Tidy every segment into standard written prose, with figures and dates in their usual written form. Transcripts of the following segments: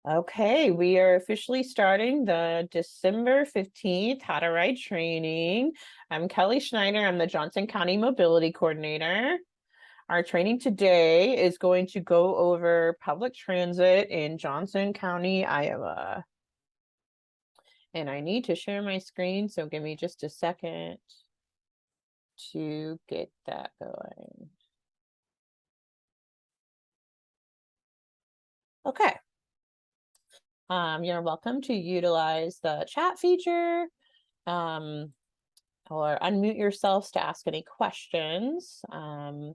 Okay, we are officially starting the December 15th How to Ride training. I'm Kelly Schneider. I'm the Johnson County Mobility Coordinator. Our training today is going to go over public transit in Johnson County, Iowa. And I need to share my screen, so give me just a second to get that going. Okay. You're welcome to utilize the chat feature. Or unmute yourselves to ask any questions. And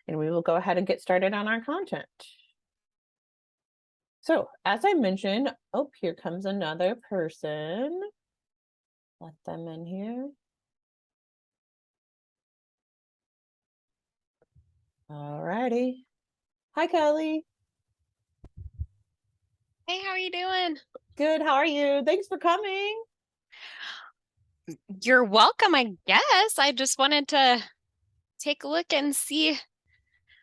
we will go ahead and get started on our content. So as I mentioned, oh, here comes another person. Let them in here. All righty. Hi, Kelly. Hey, how are you doing? Good. How are you? Thanks for coming. You're welcome, I guess. I just wanted to take a look and see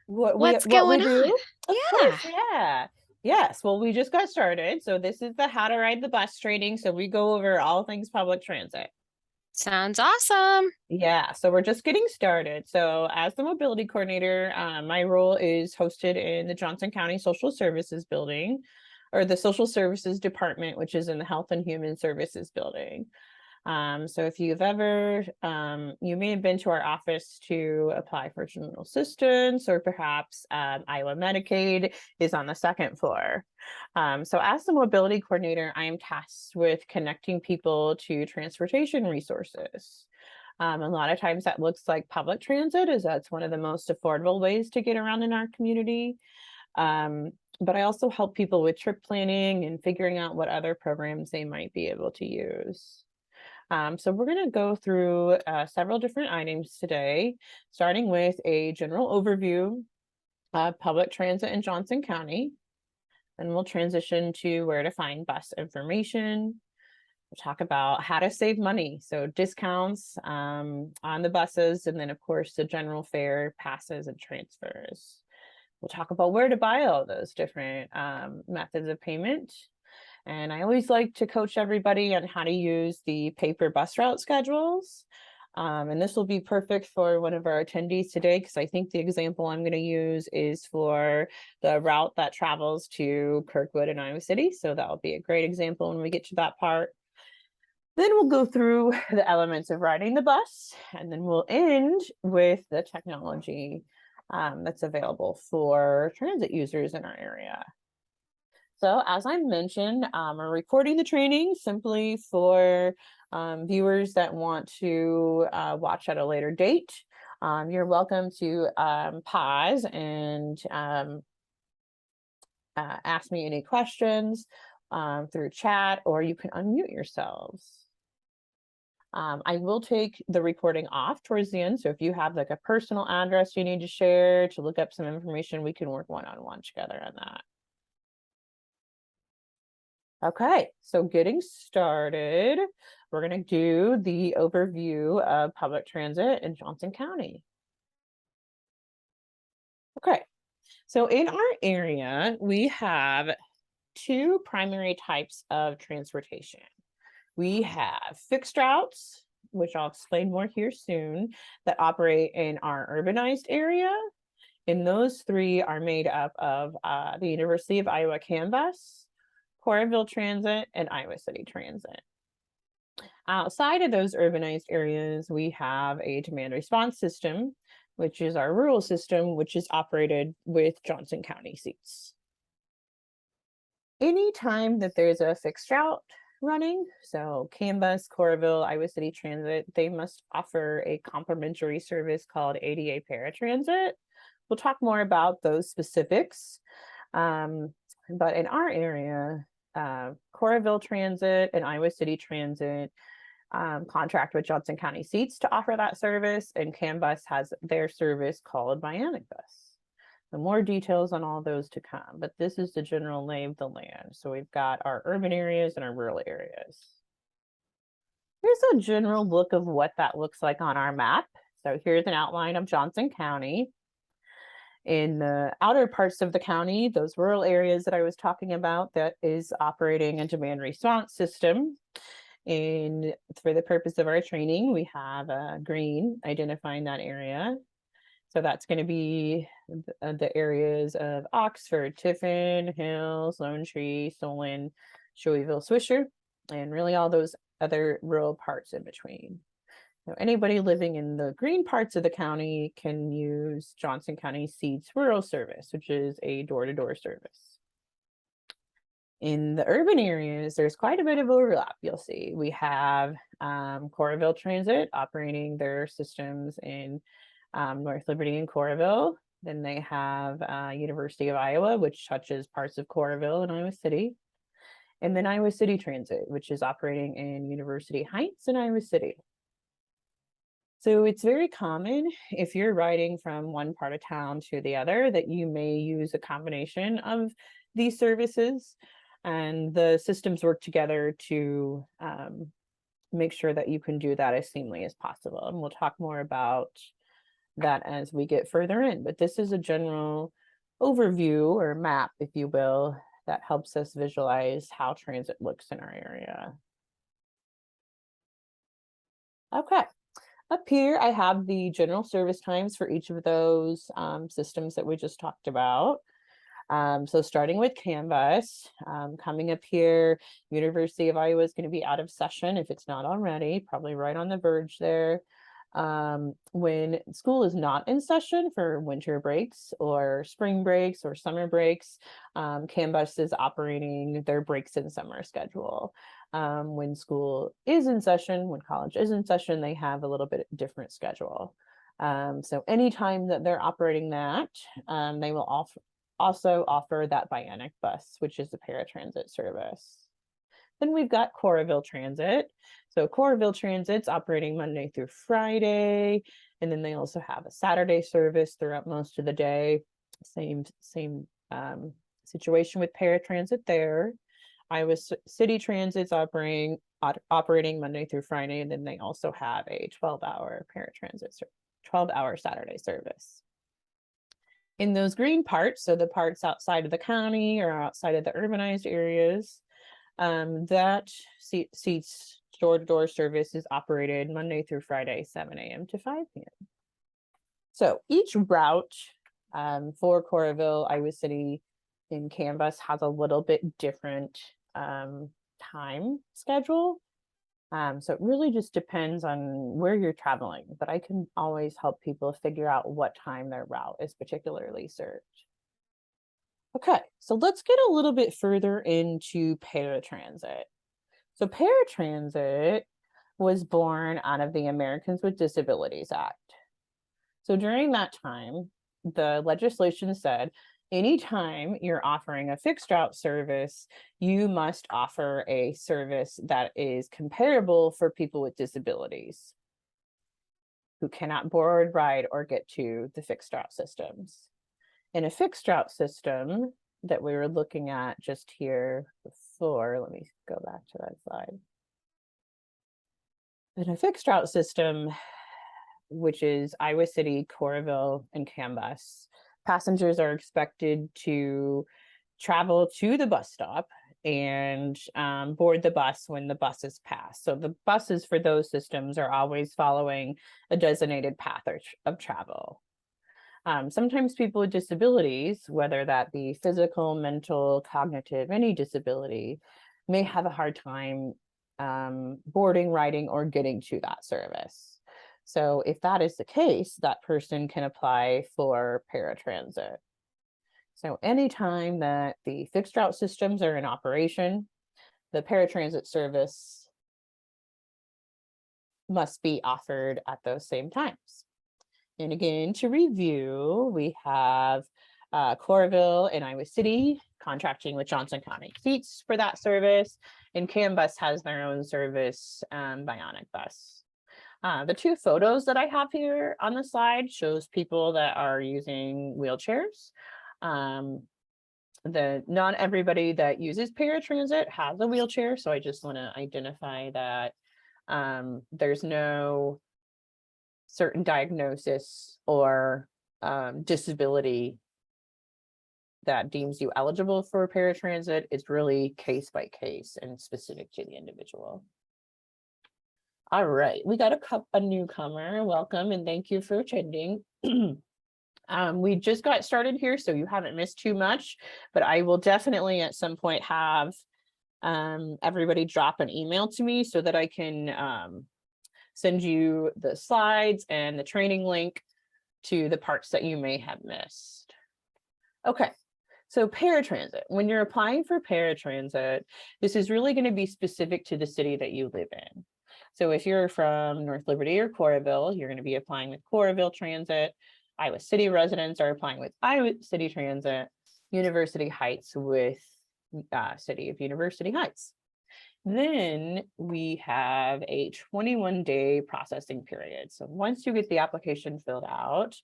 what's What we going on. do? Of Yeah, course, yeah. Yes. Well, we just got started. So this is the How to Ride the Bus training. So we go over all things public transit. sounds awesome. Yeah, so we're just getting started. So as the mobility coordinator, my role is hosted in the Johnson County Social Services Building, or the Social Services Department, which is in the Health and Human Services Building. So if you've ever, you may have been to our office to apply for general assistance, or perhaps Iowa Medicaid is on the second floor. So as the mobility coordinator, I am tasked with connecting people to transportation resources. A lot of times that looks like public transit, as that's one of the most affordable ways to get around in our community. But I also help people with trip planning and figuring out what other programs they might be able to use. So we're going to go through several different items today, starting with a general overview of public transit in Johnson County. Then we'll transition to where to find bus information. We'll talk about how to save money, so discounts on the buses, and then of course the general fare, passes, and transfers. We'll talk about where to buy all those different methods of payment. And I always like to coach everybody on how to use the paper bus route schedules. And this will be perfect for one of our attendees today, because I think the example I'm going to use is for the route that travels to Kirkwood and Iowa City. So that will be a great example when we get to that part. Then we'll go through the elements of riding the bus, and then we'll end with the technology that's available for transit users in our area. So as I mentioned, we're recording the training simply for viewers that want to watch at a later date. You're welcome to pause and ask me any questions through chat, or you can unmute yourselves. I will take the recording off towards the end. So if you have like a personal address you need to share to look up some information, we can work one-on-one together on that. Okay, so getting started, we're going to do the overview of public transit in Johnson County. Okay, so in our area, we have two primary types of transportation. We have fixed routes, which I'll explain more here soon, that operate in our urbanized area. And those three are made up of the University of Iowa CAN Bus, Coralville Transit, and Iowa City Transit. Outside of those urbanized areas, we have a demand response system, which is our rural system, which is operated with Johnson County seats. Anytime that there's a fixed route running, so CAN Bus, Coralville, Iowa City Transit, they must offer a complimentary service called ADA Paratransit. We'll talk more about those specifics. But in our area, Coralville Transit and Iowa City Transit contract with Johnson County Seats to offer that service, and CAN Bus has their service called Bionic Bus. The more details on all those to come, but this is the general lay of the land. So we've got our urban areas and our rural areas. Here's a general look of what that looks like on our map. So here's an outline of Johnson County. In the outer parts of the county, those rural areas that I was talking about, that is operating a demand response system. And for the purpose of our training, we have a green identifying that area. So that's going to be the areas of Oxford, Tiffin, Hills, Lone Tree, Solon, Shoeyville, Swisher, and really all those other rural parts in between. So anybody living in the green parts of the county can use Johnson County Seeds Rural Service, which is a door-to-door service. In the urban areas, there's quite a bit of overlap. You'll see we have Coralville Transit operating their systems in North Liberty and Coralville. Then they have University of Iowa, which touches parts of Coralville and Iowa City. And then Iowa City Transit, which is operating in University Heights and Iowa City. So it's very common if you're riding from one part of town to the other that you may use a combination of these services, and the systems work together to make sure that you can do that as seamlessly as possible. And we'll talk more about that as we get further in, but this is a general overview or map, if you will, that helps us visualize how transit looks in our area. Okay. Up here, I have the general service times for each of those systems that we just talked about. So starting with CAN bus, coming up here, University of Iowa is going to be out of session if it's not already, probably right on the verge there. When school is not in session for winter breaks or spring breaks or summer breaks, CAN bus is operating their breaks in summer schedule. When school is in session, when college is in session, they have a little bit different schedule. So anytime that they're operating that, they will also offer that Bionic bus, which is the paratransit service. Then we've got Coralville Transit. So Coralville Transit's operating Monday through Friday, and then they also have a Saturday service throughout most of the day. Same situation with paratransit there. Iowa City Transit's operating Monday through Friday, and then they also have a 12-hour paratransit, 12-hour Saturday service. In those green parts, so the parts outside of the county or outside of the urbanized areas, that Seats door-to-door service is operated Monday through Friday, 7 a.m. to 5 p.m. So each route for Coralville, Iowa City, and CAN bus has a little bit different time schedule. So it really just depends on where you're traveling, but I can always help people figure out what time their route is particularly served. Okay, so let's get a little bit further into paratransit. So paratransit was born out of the Americans with Disabilities Act. So during that time, the legislation said, anytime you're offering a fixed route service, you must offer a service that is comparable for people with disabilities who cannot board, ride, or get to the fixed route systems. In a fixed route system that we were looking at just here before, let me go back to that slide. In a fixed route system, which is Iowa City, Coralville, and CAN bus, passengers are expected to travel to the bus stop and board the bus when the buses pass. So the buses for those systems are always following a designated path of travel. Sometimes people with disabilities, whether that be physical, mental, cognitive, any disability, may have a hard time boarding, riding, or getting to that service. So if that is the case, that person can apply for paratransit. So anytime that the fixed route systems are in operation, the paratransit service must be offered at those same times. And again, to review, we have Coralville and Iowa City contracting with Johnson County Seats for that service, and CAN bus has their own service, Bionic bus. The two photos that I have here on the slide shows people that are using wheelchairs. Not everybody that uses paratransit has a wheelchair, so I just want to identify that there's no certain diagnosis or disability that deems you eligible for paratransit. It's really case by case and specific to the individual. All right, we got a newcomer. Welcome and thank you for attending. We just got started here, so you haven't missed too much, but I will definitely at some point have everybody drop an email to me so that I can send you the slides and the training link to the parts that you may have missed. Okay, so paratransit. When you're applying for paratransit, this is really going to be specific to the city that you live in. So if you're from North Liberty or Coralville, you're going to be applying with Coralville Transit. Iowa City residents are applying with Iowa City Transit. University Heights with City of University Heights. Then we have a 21-day processing period. So once you get the application filled out,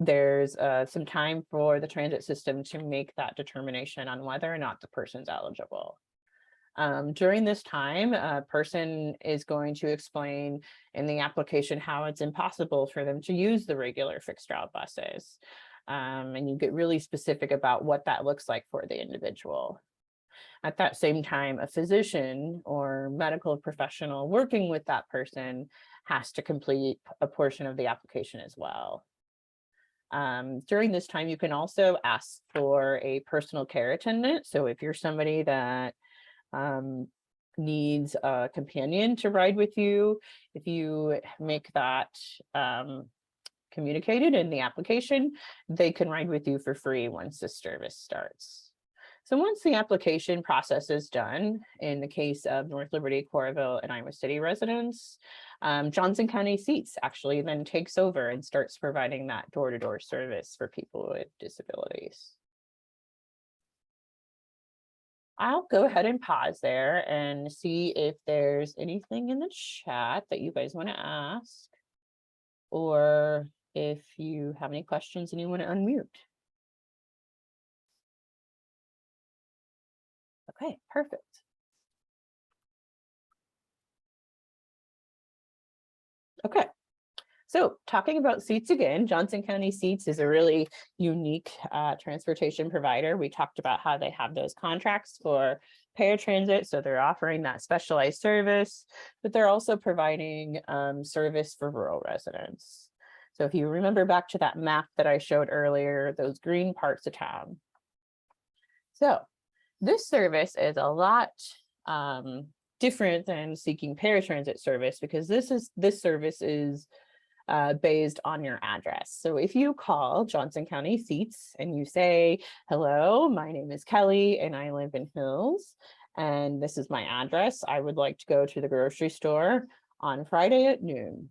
there's some time for the transit system to make that determination on whether or not the person's eligible. During this time, a person is going to explain in the application how it's impossible for them to use the regular fixed route buses. And you get really specific about what that looks like for the individual. At that same time, a physician or medical professional working with that person has to complete a portion of the application as well. During this time, you can also ask for a personal care attendant. So if you're somebody that needs a companion to ride with you, if you make that communicated in the application, they can ride with you for free once the service starts. So once the application process is done, in the case of North Liberty, Coralville, and Iowa City residents, Johnson County Seats actually then takes over and starts providing that door-to-door service for people with disabilities. I'll go ahead and pause there and see if there's anything in the chat that you guys want to ask, or if you have any questions and you want to unmute. Okay, perfect. Okay, so talking about Seats again, Johnson County Seats is a really unique transportation provider. We talked about how they have those contracts for paratransit, so they're offering that specialized service, but they're also providing service for rural residents. So if you remember back to that map that I showed earlier, those green parts of town. So this service is a lot different than seeking paratransit service, because this service is based on your address. So if you call Johnson County Seats and you say, hello, my name is Kelly and I live in Hills, and this is my address, I would like to go to the grocery store on Friday at noon.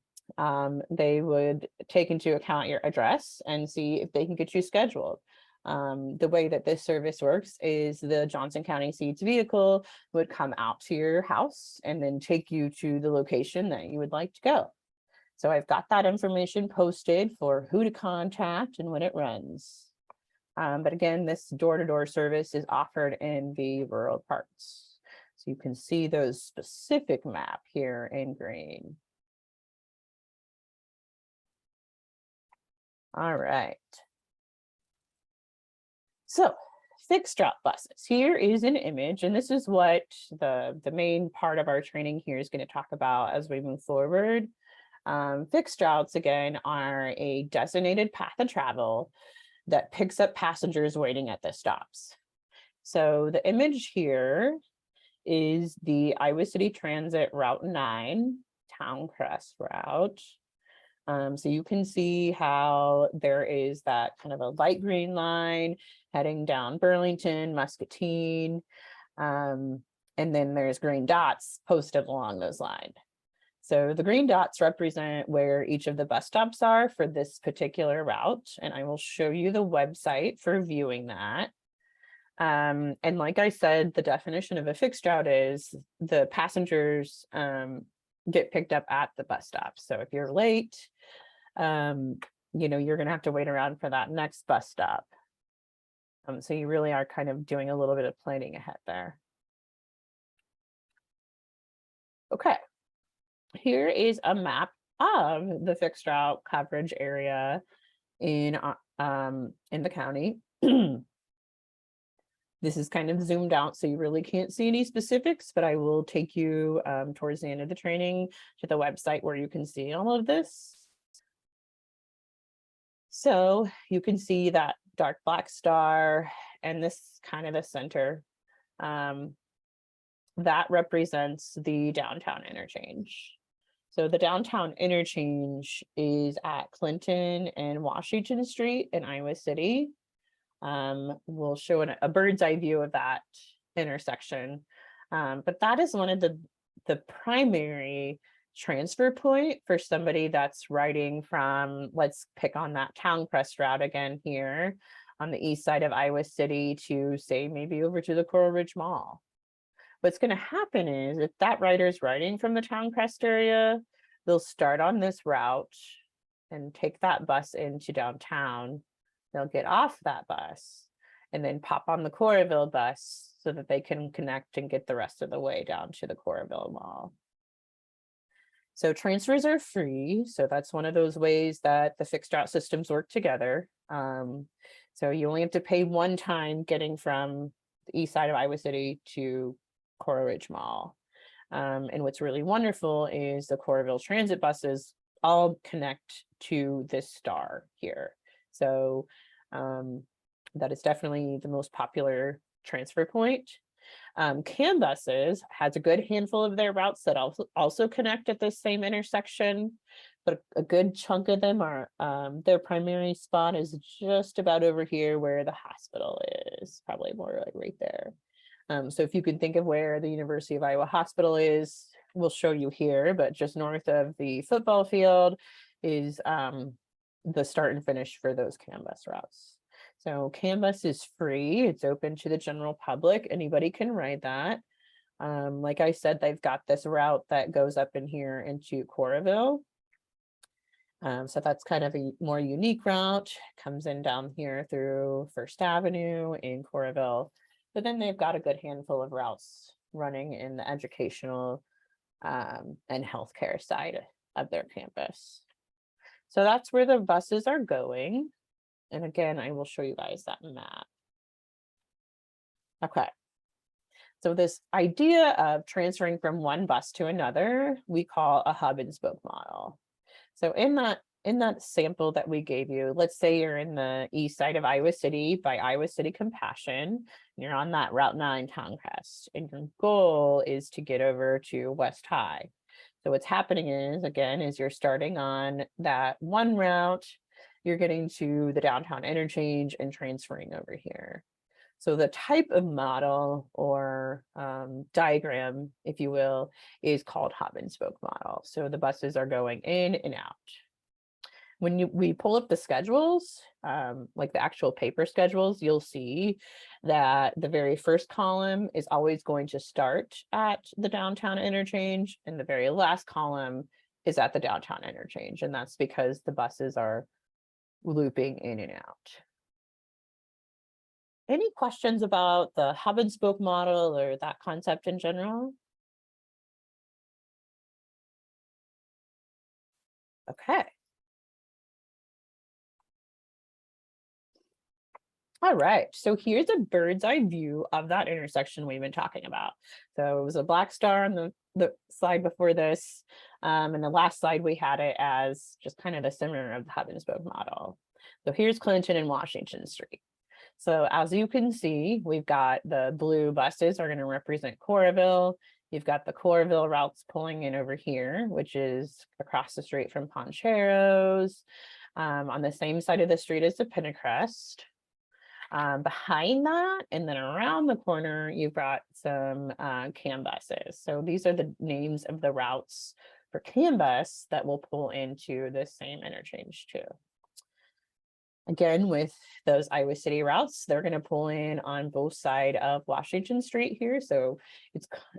They would take into account your address and see if they can get you scheduled. The way that this service works is the Johnson County Seats vehicle would come out to your house and then take you to the location that you would like to go. So I've got that information posted for who to contact and when it runs. But again, this door-to-door service is offered in the rural parts. So you can see those specific map here in green. All right. So fixed route buses. Here is an image, and this is what the main part of our training here is going to talk about as we move forward. Fixed routes, again, are a designated path of travel that picks up passengers waiting at the stops. So the image here is the Iowa City Transit Route 9 Town Crest route. So you can see how there is that kind of a light green line heading down Burlington, Muscatine, and then there's green dots posted along those lines. So the green dots represent where each of the bus stops are for this particular route, and I will show you the website for viewing that. And like I said, the definition of a fixed route is the passengers get picked up at the bus stop. So if you're late, you know, you're going to have to wait around for that next bus stop. So you really are kind of doing a little bit of planning ahead there. Okay. Here is a map of the fixed route coverage area in the county. This is kind of zoomed out, so you really can't see any specifics, but I will take you towards the end of the training to the website where you can see all of this. So you can see that dark black star and this kind of the center. That represents the downtown interchange. So the downtown interchange is at Clinton and Washington Street in Iowa City. We'll show a bird's eye view of that intersection. But that is one of the primary transfer point for somebody that's riding from, let's pick on that Town Crest route again here on the east side of Iowa City to say maybe over to the Coral Ridge Mall. What's going to happen is if that rider is riding from the Town Crest area, they'll start on this route and take that bus into downtown. They'll get off that bus and then pop on the Coralville bus so that they can connect and get the rest of the way down to the Coralville Mall. So transfers are free. So that's one of those ways that the fixed route systems work together. So you only have to pay one time getting from the east side of Iowa City to Coral Ridge Mall. And what's really wonderful is the Coralville transit buses all connect to this star here. So that is definitely the most popular transfer point. CAN buses has a good handful of their routes that also connect at this same intersection, but a good chunk of them are their primary spot is just about over here where the hospital is, probably more like right there. So if you can think of where the University of Iowa Hospital is, we'll show you here, but just north of the football field is the start and finish for those CAN bus routes. So CAN bus is free. It's open to the general public. Anybody can ride that. Like I said, they've got this route that goes up in here into Coralville. So that's kind of a more unique route, comes in down here through First Avenue in Coralville. But then they've got a good handful of routes running in the educational and healthcare side of their campus. So that's where the buses are going. And again, I will show you guys that map. Okay. So this idea of transferring from one bus to another, we call a hub and spoke model. So in that sample that we gave you, let's say you're in the east side of Iowa City by Iowa City Compassion, and you're on that Route 9 Town Crest, and your goal is to get over to West High. So what's happening is, again, is you're starting on that one route, you're getting to the downtown interchange and transferring over here. So the type of model or diagram, if you will, is called hub and spoke model. So the buses are going in and out. When we pull up the schedules, like the actual paper schedules, you'll see that the very first column is always going to start at the downtown interchange, and the very last column is at the downtown interchange. And that's because the buses are looping in and out. Any questions about the hub and spoke model or that concept in general? Okay. All right, so here's a bird's eye view of that intersection we've been talking about. So it was a black star on the slide before this, and the last slide we had it as just kind of the center of the hub and spoke model. So here's Clinton and Washington Street. So as you can see, we've got the blue buses are going to represent Coralville. You've got the Coralville routes pulling in over here, which is across the street from Poncheros, on the same side of the street as the Pinacrest. Behind that, and then around the corner, you've got some CAN buses. So these are the names of the routes for CAN bus that will pull into the same interchange too. Again, with those Iowa City routes, they're going to pull in on both sides of Washington Street here. So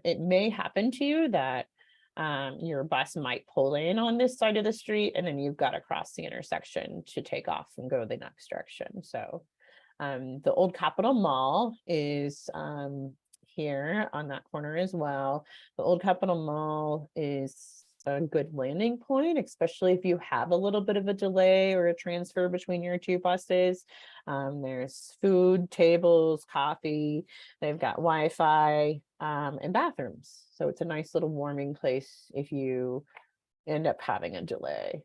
it may happen to you that your bus might pull in on this side of the street, and then you've got to cross the intersection to take off and go the next direction. So the old Capitol Mall is here on that corner as well. The old Capitol Mall is a good landing point, especially if you have a little bit of a delay or a transfer between your two buses. There's food, tables, coffee, they've got Wi-Fi, and bathrooms. So it's a nice little warming place if you end up having a delay.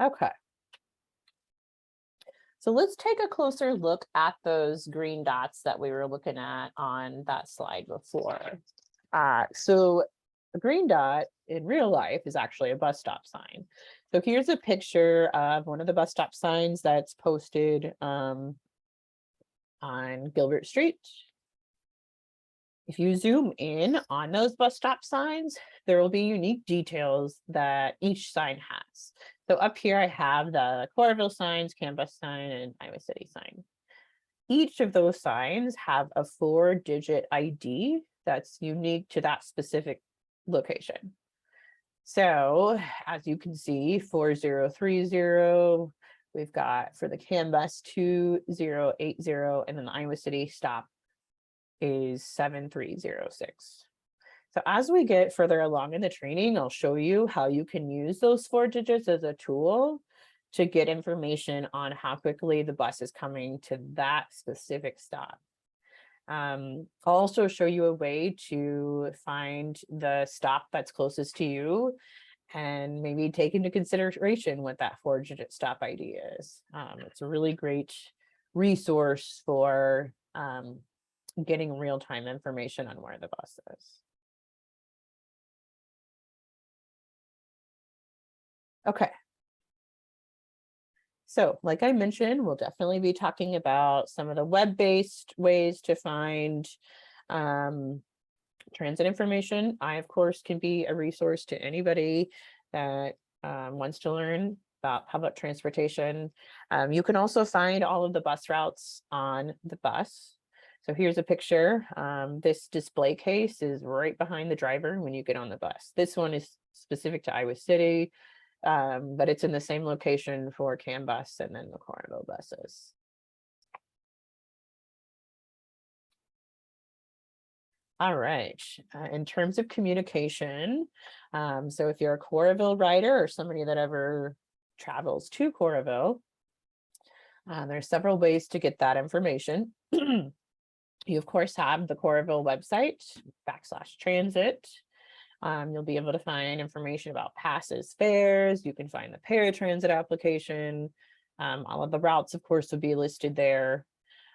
Okay. So let's take a closer look at those green dots that we were looking at on that slide before. So a green dot in real life is actually a bus stop sign. So here's a picture of one of the bus stop signs that's posted on Gilbert Street. If you zoom in on those bus stop signs, there will be unique details that each sign has. So up here I have the Coralville signs, CAN bus sign, and Iowa City sign. Each of those signs have a 4-digit ID that's unique to that specific location. So as you can see, 4030, we've got for the CAN bus 2080, and then the Iowa City stop is 7306. So as we get further along in the training, I'll show you how you can use those 4 digits as a tool to get information on how quickly the bus is coming to that specific stop. I'll also show you a way to find the stop that's closest to you and maybe take into consideration what that 4-digit stop ID is. It's a really great resource for getting real-time information on where the bus is. Okay. So like I mentioned, we'll definitely be talking about some of the web-based ways to find transit information. I, of course, can be a resource to anybody that wants to learn about public transportation. You can also find all of the bus routes on the bus. So here's a picture. This display case is right behind the driver when you get on the bus. This one is specific to Iowa City, but it's in the same location for CAN bus and then the Coralville buses. All right, in terms of communication, so if you're a Coralville rider or somebody that ever travels to Coralville, there's several ways to get that information. You, of course, have the Coralville website, /transit. You'll be able to find information about passes, fares. You can find the paratransit application. All of the routes, of course, will be listed there.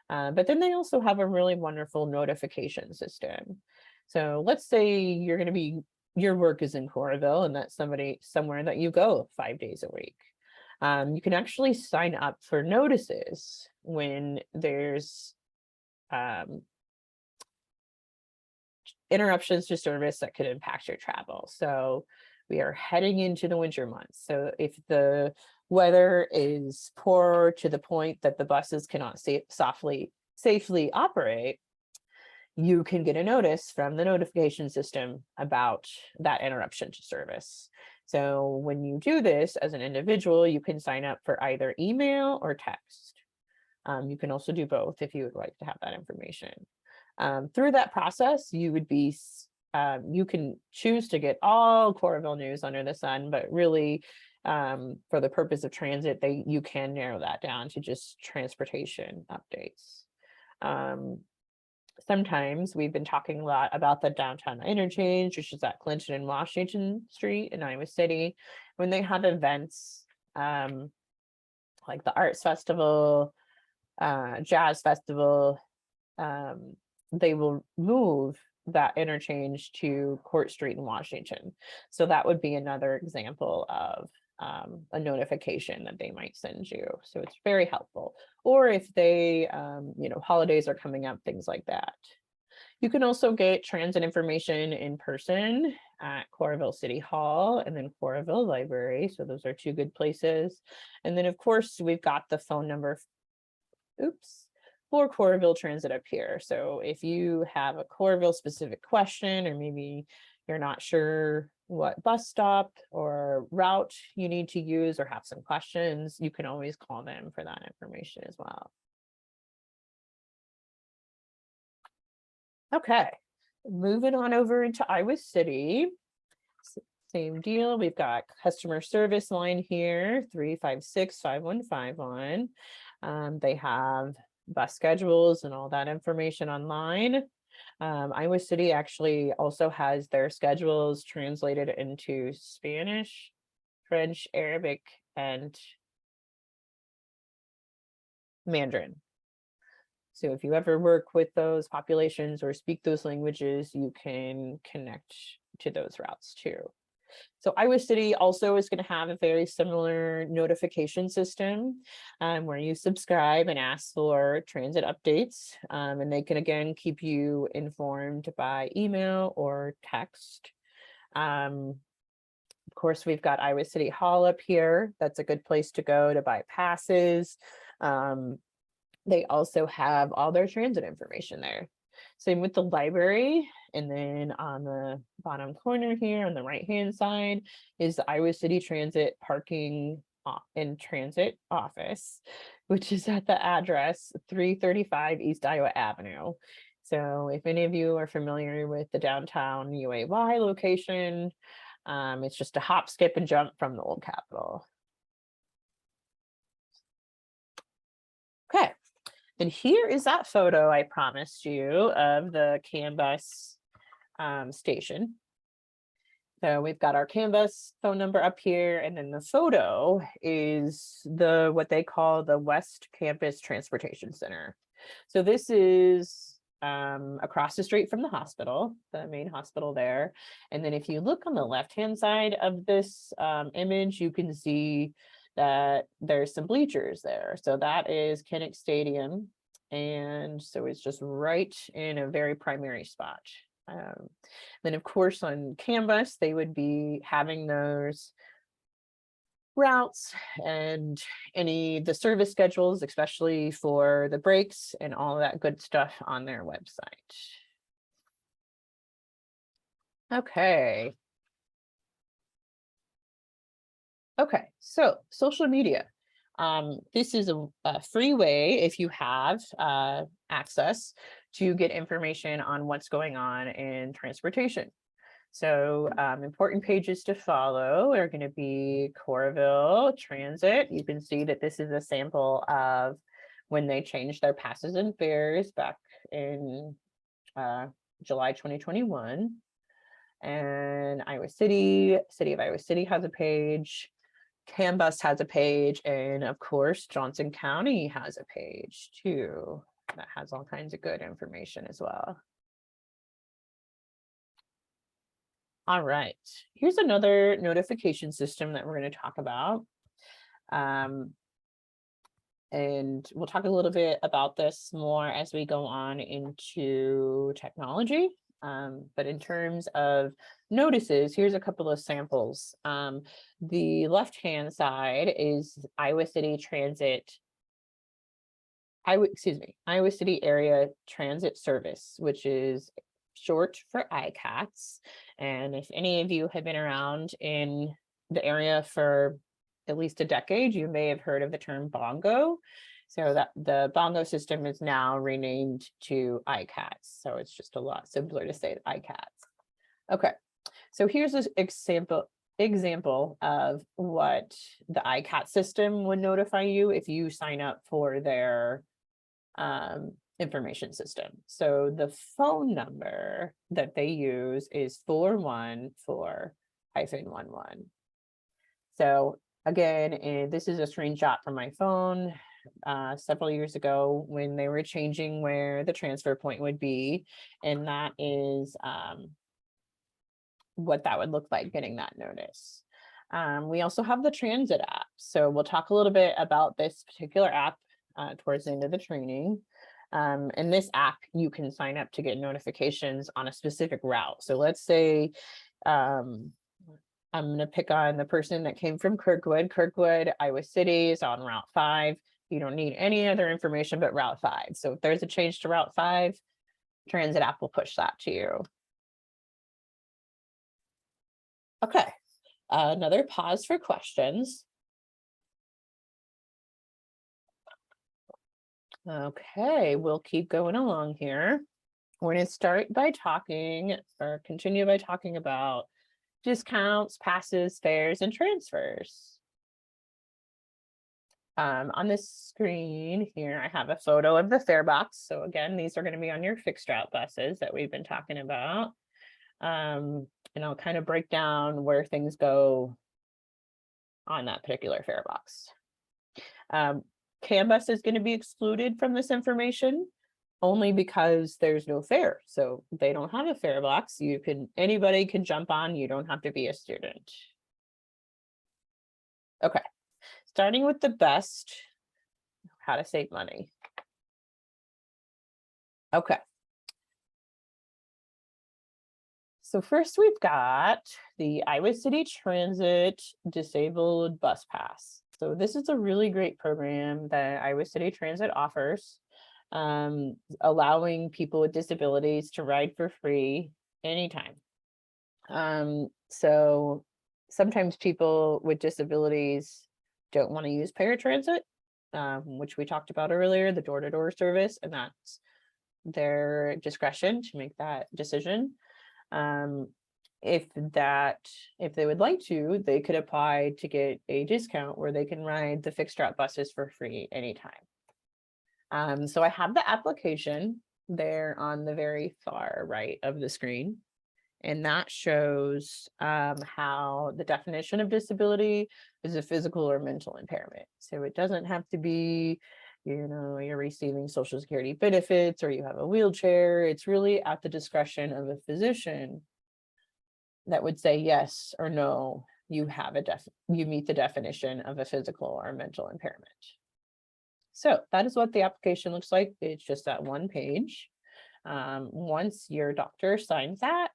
But then they also have a really wonderful notification system. So let's say you're going to be, your work is in Coralville and that's somewhere that you go 5 days a week. You can actually sign up for notices when there's interruptions to service that could impact your travel. So we are heading into the winter months. So if the weather is poor to the point that the buses cannot safely operate, you can get a notice from the notification system about that interruption to service. So when you do this as an individual, you can sign up for either email or text. You can also do both if you would like to have that information. Through that process, you would be, you can choose to get all Coralville news under the sun, but really for the purpose of transit, you can narrow that down to just transportation updates. Sometimes we've been talking a lot about the downtown interchange, which is at Clinton and Washington Street in Iowa City. When they have events like the Arts Festival, Jazz Festival, they will move that interchange to Court Street in Washington. So that would be another example of a notification that they might send you. So it's very helpful. Or if they, holidays are coming up, things like that. You can also get transit information in person at Coralville City Hall and then Coralville Library. So those are two good places. And then of course, we've got the phone number, for Coralville Transit up here. So if you have a Coralville specific question, or maybe you're not sure what bus stop or route you need to use or have some questions, you can always call them for that information as well. Okay, moving on over into Iowa City. Same deal. We've got customer service line here, 356-5151. They have bus schedules and all that information online. Iowa City actually also has their schedules translated into Spanish, French, Arabic, and Mandarin. So if you ever work with those populations or speak those languages, you can connect to those routes too. So Iowa City also is going to have a very similar notification system where you subscribe and ask for transit updates. And they can, again, keep you informed by email or text. Of course, we've got Iowa City Hall up here. That's a good place to go to buy passes. They also have all their transit information there. Same with the library. And then on the bottom corner here on the right-hand side is the Iowa City Transit Parking and Transit Office, which is at the address 335 East Iowa Avenue. So if any of you are familiar with the downtown UAY location, it's just a hop, skip, and jump from the old Capitol. Okay. And here is that photo I promised you of the CAN bus station. So we've got our CAN bus phone number up here, and then the photo is what they call the West Campus Transportation Center. So this is across the street from the hospital, the main hospital there. And then if you look on the left-hand side of this image, you can see that there's some bleachers there. So that is Kinnick Stadium. And so it's just right in a very primary spot. Then of course on CAN bus, they would be having those routes and the service schedules, especially for the breaks and all that good stuff on their website. Okay. Okay, so social media. This is a free way, if you have access, to get information on what's going on in transportation. So important pages to follow are going to be Coralville Transit. You can see that this is a sample of when they changed their passes and fares back in July 2021. And Iowa City, City of Iowa City has a page. CAN bus has a page, and of course Johnson County has a page too that has all kinds of good information as well. All right, here's another notification system that we're going to talk about. And we'll talk a little bit about this more as we go on into technology. But in terms of notices, here's a couple of samples. The left-hand side is Iowa City Transit, Iowa City Area Transit Service, which is short for ICATS. And if any of you have been around in the area for at least a decade, you may have heard of the term bongo. So that the bongo system is now renamed to ICATS. So it's just a lot simpler to say ICATS. Okay, so here's an example of what the ICATS system would notify you if you sign up for their information system. So the phone number that they use is 414-11. So again, and this is a screenshot from my phone several years ago when they were changing where the transfer point would be, and that is what that would look like getting that notice. We also have the transit app, so we'll talk a little bit about this particular app towards the end of the training. In this app, you can sign up to get notifications on a specific route. So let's say I'm going to pick on the person that came from Kirkwood, Iowa City is on Route 5. You don't need any other information but Route 5. So if there's a change to Route 5, Transit app will push that to you. Okay, another pause for questions. Okay, we'll keep going along here. We're going to start by talking or continue by talking about discounts, passes, fares, and transfers. On this screen here, I have a photo of the fare box. So again, these are going to be on your fixed route buses that we've been talking about. And I'll kind of break down where things go on that particular fare box. CAN bus is going to be excluded from this information only because there's no fare. So they don't have a fare box. Anybody can jump on, you don't have to be a student. Okay, starting with the best, how to save money. Okay. So first we've got the Iowa City Transit Disabled Bus Pass. So this is a really great program that Iowa City Transit offers, allowing people with disabilities to ride for free anytime. So sometimes people with disabilities don't want to use paratransit, which we talked about earlier, the door-to-door service, and that's their discretion to make that decision. If they would like to, they could apply to get a discount where they can ride the fixed route buses for free anytime. So I have the application there on the very far right of the screen, and that shows how the definition of disability is a physical or mental impairment. So it doesn't have to be, you're receiving Social Security benefits or you have a wheelchair. It's really at the discretion of a physician that would say yes or no, you meet the definition of a physical or mental impairment. So that is what the application looks like. It's just that one page. Once your doctor signs that,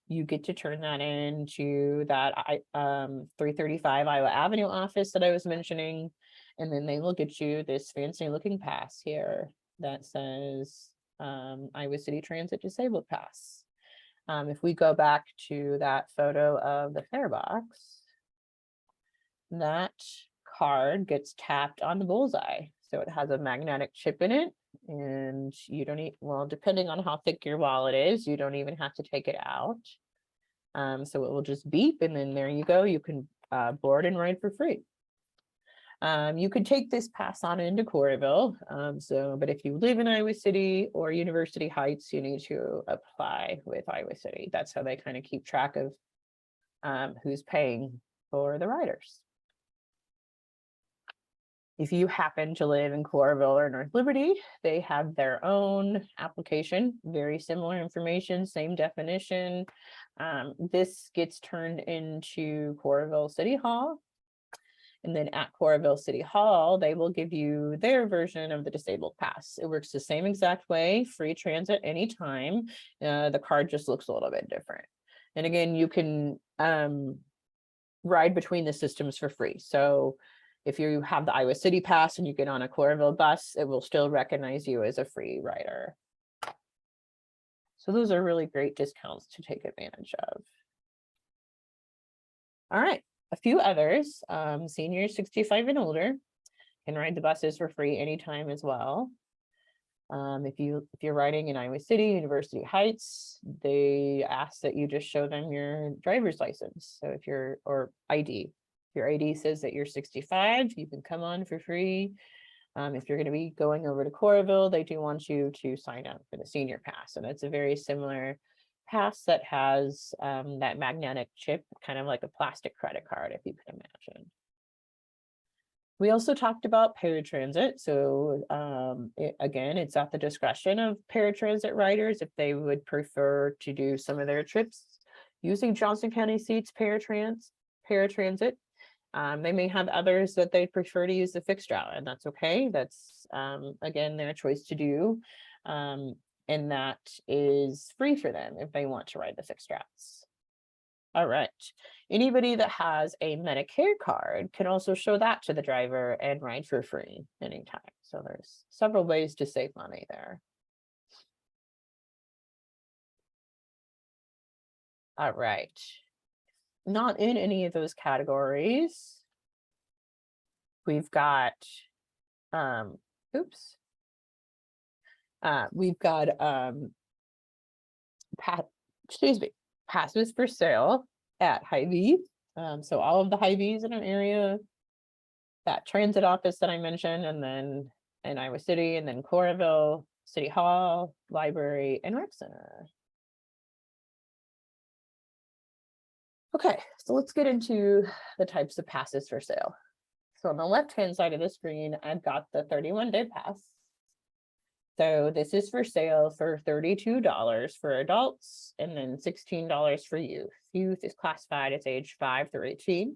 you get to turn that into that 335 Iowa Avenue office that I was mentioning. And then they will get you this fancy looking pass here that says Iowa City Transit Disabled Pass. If we go back to that photo of the fare box, that card gets tapped on the bullseye. So it has a magnetic chip in it, and you don't need, well, depending on how thick your wallet is, you don't even have to take it out. So it will just beep, and then there you go. You can board and ride for free. You could take this pass on into Coralville. But if you live in Iowa City or University Heights, you need to apply with Iowa City. That's how they kind of keep track of who's paying for the riders. If you happen to live in Coralville or North Liberty, they have their own application, very similar information, same definition. This gets turned into Coralville City Hall. And then at Coralville City Hall, they will give you their version of the disabled pass. It works the same exact way, free transit anytime. The card just looks a little bit different. And again, you can ride between the systems for free. So if you have the Iowa City pass and you get on a Coralville bus, it will still recognize you as a free rider. So those are really great discounts to take advantage of. All right. A few others, seniors 65 and older can ride the buses for free anytime as well. If you're riding in Iowa City, University Heights, they ask that you just show them your driver's license. So if or ID, if your ID says that you're 65, you can come on for free. If you're going to be going over to Coralville, they do want you to sign up for the senior pass. And it's a very similar pass that has that magnetic chip, kind of like a plastic credit card, if you can imagine. We also talked about paratransit. So again, it's at the discretion of paratransit riders if they would prefer to do some of their trips using Johnson County Seats paratransit. They may have others that they prefer to use the fixed route, and that's okay. That's again their choice to do. And that is free for them if they want to ride the fixed routes. All right. Anybody that has a Medicare card can also show that to the driver and ride for free anytime. So there's several ways to save money there. All right. Not in any of those categories. We've got, we've got passes for sale at Hy-Vee. So all of the Hy-Vees in our area, that transit office that I mentioned, and then in Iowa City, and then Coralville, City Hall, Library, and Rec Center. Okay, so let's get into the types of passes for sale. So on the left-hand side of the screen, I've got the 31-day pass. So this is for sale for $32 for adults and then $16 for youth. Youth is classified as age 5 through 18.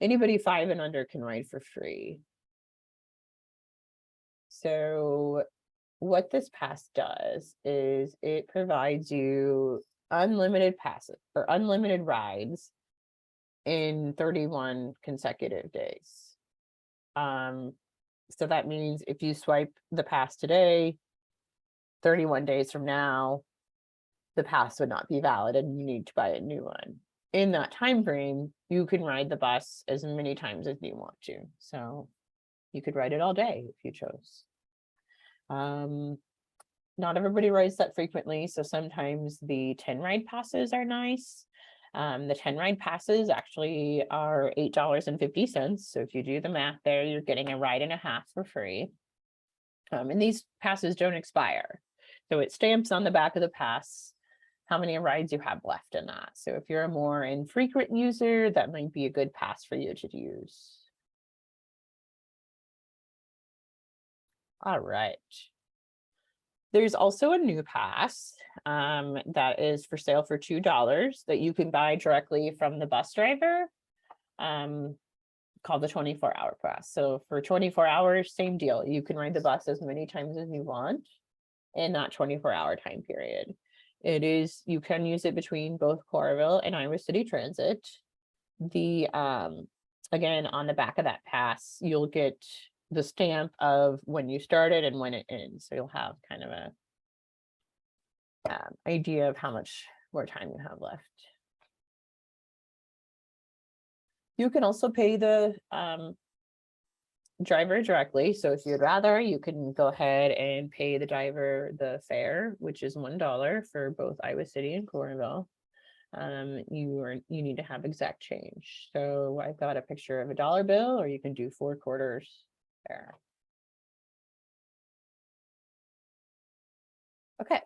Anybody 5 and under can ride for free. So what this pass does is it provides you unlimited passes or unlimited rides in 31 consecutive days. So that means if you swipe the pass today, 31 days from now, the pass would not be valid and you need to buy a new one. In that time frame, you can ride the bus as many times as you want to. So you could ride it all day if you chose. Not everybody rides that frequently, so sometimes the 10 ride passes are nice. The 10 ride passes actually are $8.50. So if you do the math there, you're getting a ride and a half for free. And these passes don't expire. So it stamps on the back of the pass how many rides you have left in that. So if you're a more infrequent user, that might be a good pass for you to use. All right. There's also a new pass that is for sale for $2 that you can buy directly from the bus driver, called the 24-hour pass. So for 24 hours, same deal. You can ride the bus as many times as you want in that 24-hour time period. You can use it between both Coralville and Iowa City Transit. Again, on the back of that pass, you'll get the stamp of when you started and when it ends. So you'll have kind of a idea of how much more time you have left. You can also pay the driver directly. So if you'd rather, you can go ahead and pay the driver the fare, which is $1 for both Iowa City and Coralville. You need to have exact change. So I've got a picture of a dollar bill, or you can do 4 quarters there. Okay.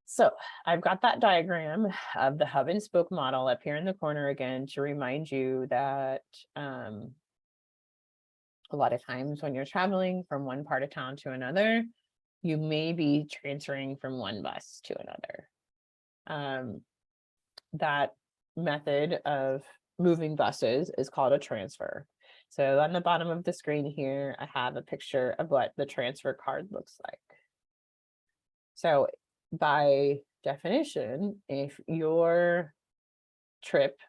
So I've got that diagram of the hub and spoke model up here in the corner again to remind you that a lot of times when you're traveling from one part of town to another, you may be transferring from one bus to another. That method of moving buses is called a transfer. So on the bottom of the screen here, I have a picture of what the transfer card looks like. So by definition, if your trip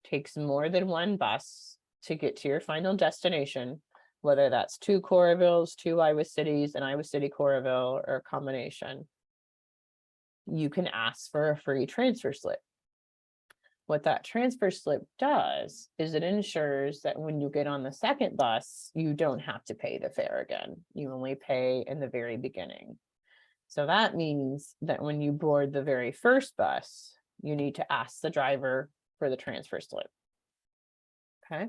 takes more than one bus to get to your final destination, whether that's 2 Coralvilles, 2 Iowa Cities, and Iowa City Coralville, or a combination, you can ask for a free transfer slip. What that transfer slip does is it ensures that when you get on the second bus, you don't have to pay the fare again. You only pay in the very beginning. So that means that when you board the very first bus, you need to ask the driver for the transfer slip. Okay.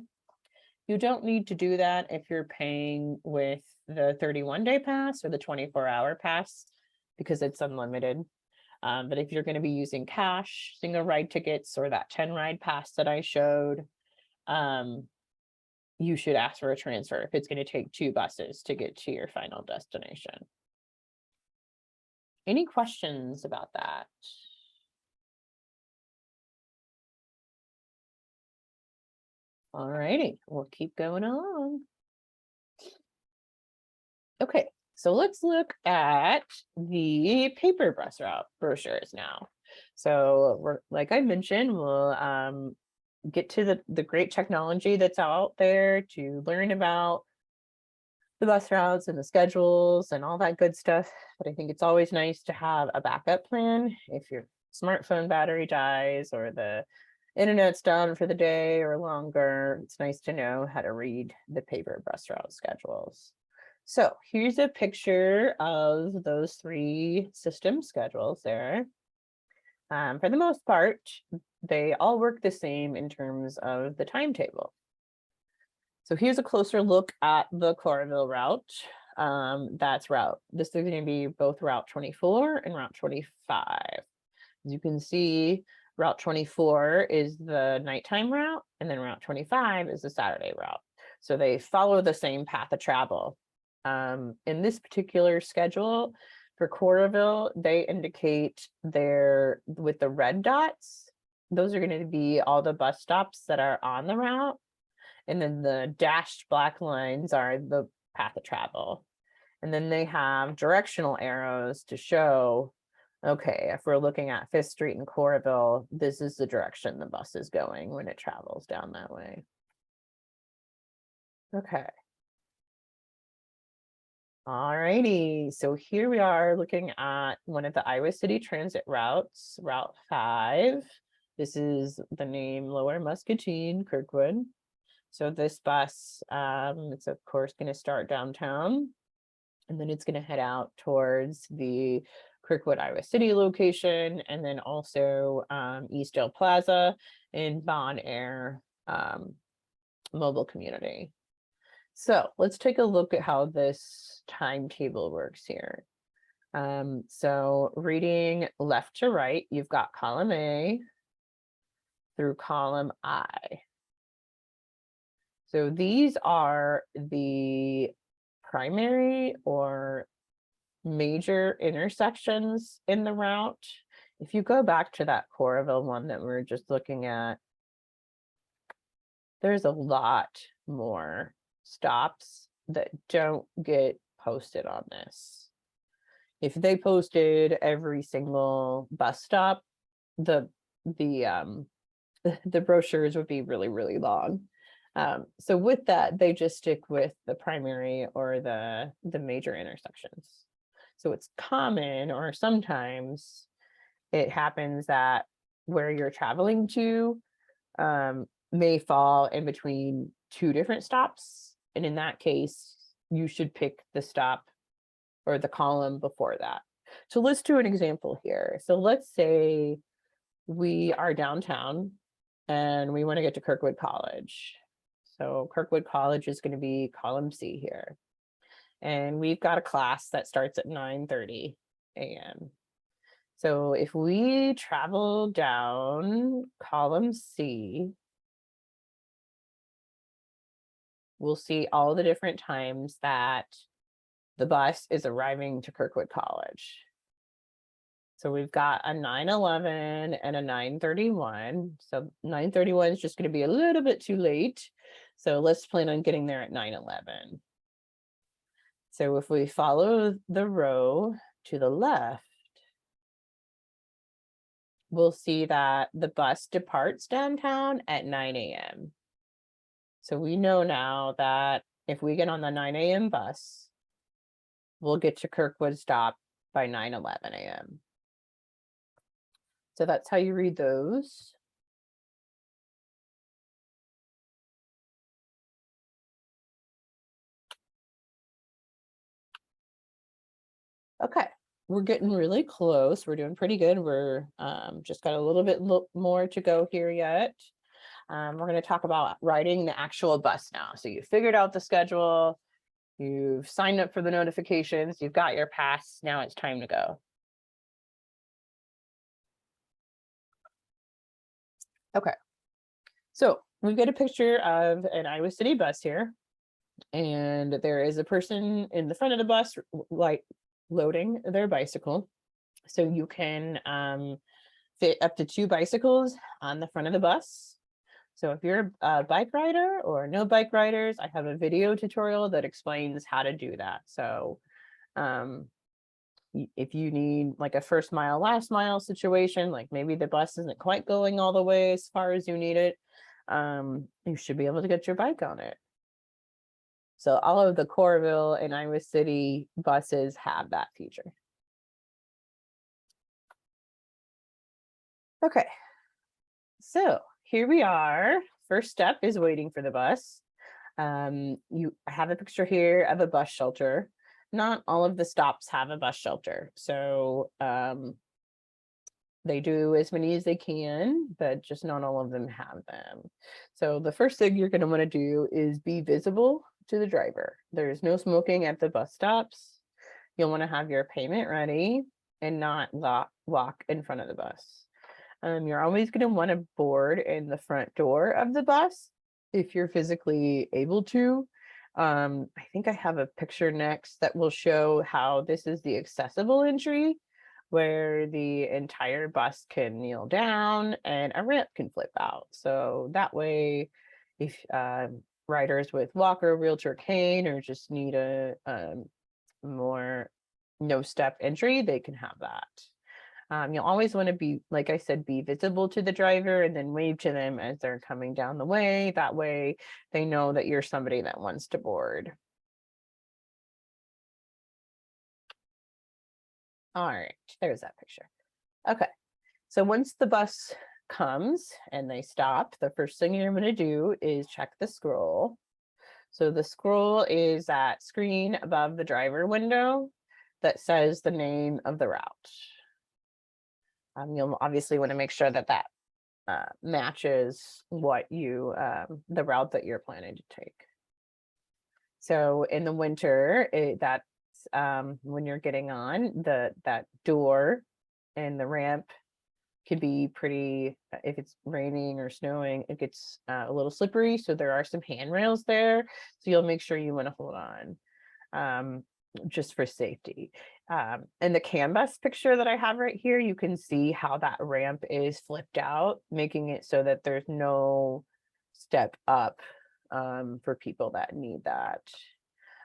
You don't need to do that if you're paying with the 31-day pass or the 24-hour pass because it's unlimited. But if you're going to be using cash, single ride tickets, or that 10 ride pass that I showed, you should ask for a transfer if it's going to take 2 buses to get to your final destination. Any questions about that? All righty, we'll keep going along. Okay, so let's look at the paper bus route brochures now. So like I mentioned, we'll get to the great technology that's out there to learn about the bus routes and the schedules and all that good stuff. But I think it's always nice to have a backup plan if your smartphone battery dies or the internet's down for the day or longer. It's nice to know how to read the paper bus route schedules. So here's a picture of those 3 system schedules there. For the most part, they all work the same in terms of the timetable. So here's a closer look at the Coralville route. This is going to be both Route 24 and Route 25. As you can see, Route 24 is the nighttime route, and then Route 25 is the Saturday route. So they follow the same path of travel. In this particular schedule for Coralville, they indicate with the red dots, those are going to be all the bus stops that are on the route. And then the dashed black lines are the path of travel. And then they have directional arrows to show, okay, if we're looking at 5th Street in Coralville, this is the direction the bus is going when it travels down that way. Okay. All righty, so here we are looking at one of the Iowa City Transit routes, Route 5. This is the name Lower Muscatine, Kirkwood. So this bus, it's of course going to start downtown, and then it's going to head out towards the Kirkwood, Iowa City location, and then also Eastdale Plaza in Bon Air mobile community. So let's take a look at how this timetable works here. So reading left to right, you've got column A through column I. So these are the primary or major intersections in the route. If you go back to that Coralville one that we were just looking at, there's a lot more stops that don't get posted on this. If they posted every single bus stop, the brochures would be really, really long. So with that, they just stick with the primary or the major intersections. So it's common, or sometimes it happens that where you're traveling to may fall in between 2 different stops. And in that case, you should pick the stop or the column before that. So let's do an example here. So let's say we are downtown and we want to get to Kirkwood College. So Kirkwood College is going to be column C here. And we've got a class that starts at 9:30 a.m. So if we travel down column C, we'll see all the different times that the bus is arriving to Kirkwood College. So we've got a 9:11 and a 9:31. So 9:31 is just going to be a little bit too late. So let's plan on getting there at 9:11. So if we follow the row to the left, we'll see that the bus departs downtown at 9 a.m. So we know now that if we get on the 9 a.m. bus, we'll get to Kirkwood stop by 9:11 a.m. So that's how you read those. Okay, we're getting really close. We're doing pretty good. We're just got a little bit more to go here yet. We're going to talk about riding the actual bus now. So you figured out the schedule, you've signed up for the notifications, you've got your pass. Now it's time to go. Okay, so we've got a picture of an Iowa City bus here, and there is a person in the front of the bus like loading their bicycle. So you can fit up to 2 bicycles on the front of the bus. So if you're a bike rider or no bike riders, I have a video tutorial that explains how to do that. So if you need like a first mile, last mile situation, like maybe the bus isn't quite going all the way as far as you need it, you should be able to get your bike on it. So all of the Coralville and Iowa City buses have that feature. Okay, so here we are. First step is waiting for the bus. You have a picture here of a bus shelter. Not all of the stops have a bus shelter. So They do as many as they can, but just not all of them have them. So the first thing you're going to want to do is be visible to the driver. There's no smoking at the bus stops. You'll want to have your payment ready and not walk in front of the bus. You're always going to want to board in the front door of the bus if you're physically able to. I think I have a picture next that will show how this is the accessible entry, where the entire bus can kneel down and a ramp can flip out. So that way, if riders with walker, wheelchair, cane, or just need a more no step entry, they can have that. You'll always want to be, like I said, be visible to the driver and then wave to them as they're coming down the way. That way they know that you're somebody that wants to board. All right, there's that picture. Okay, so once the bus comes and they stop, the first thing you're going to do is check the scroll. So the scroll is that screen above the driver window that says the name of the route. You'll obviously want to make sure that that matches what you the route that you're planning to take. So in the winter, that's when you're getting on, that door and the ramp can be pretty, if it's raining or snowing, it gets a little slippery. So there are some handrails there. So you'll make sure you want to hold on just for safety. And the CAN bus picture that I have right here, you can see how that ramp is flipped out, making it so that there's no step up for people that need that.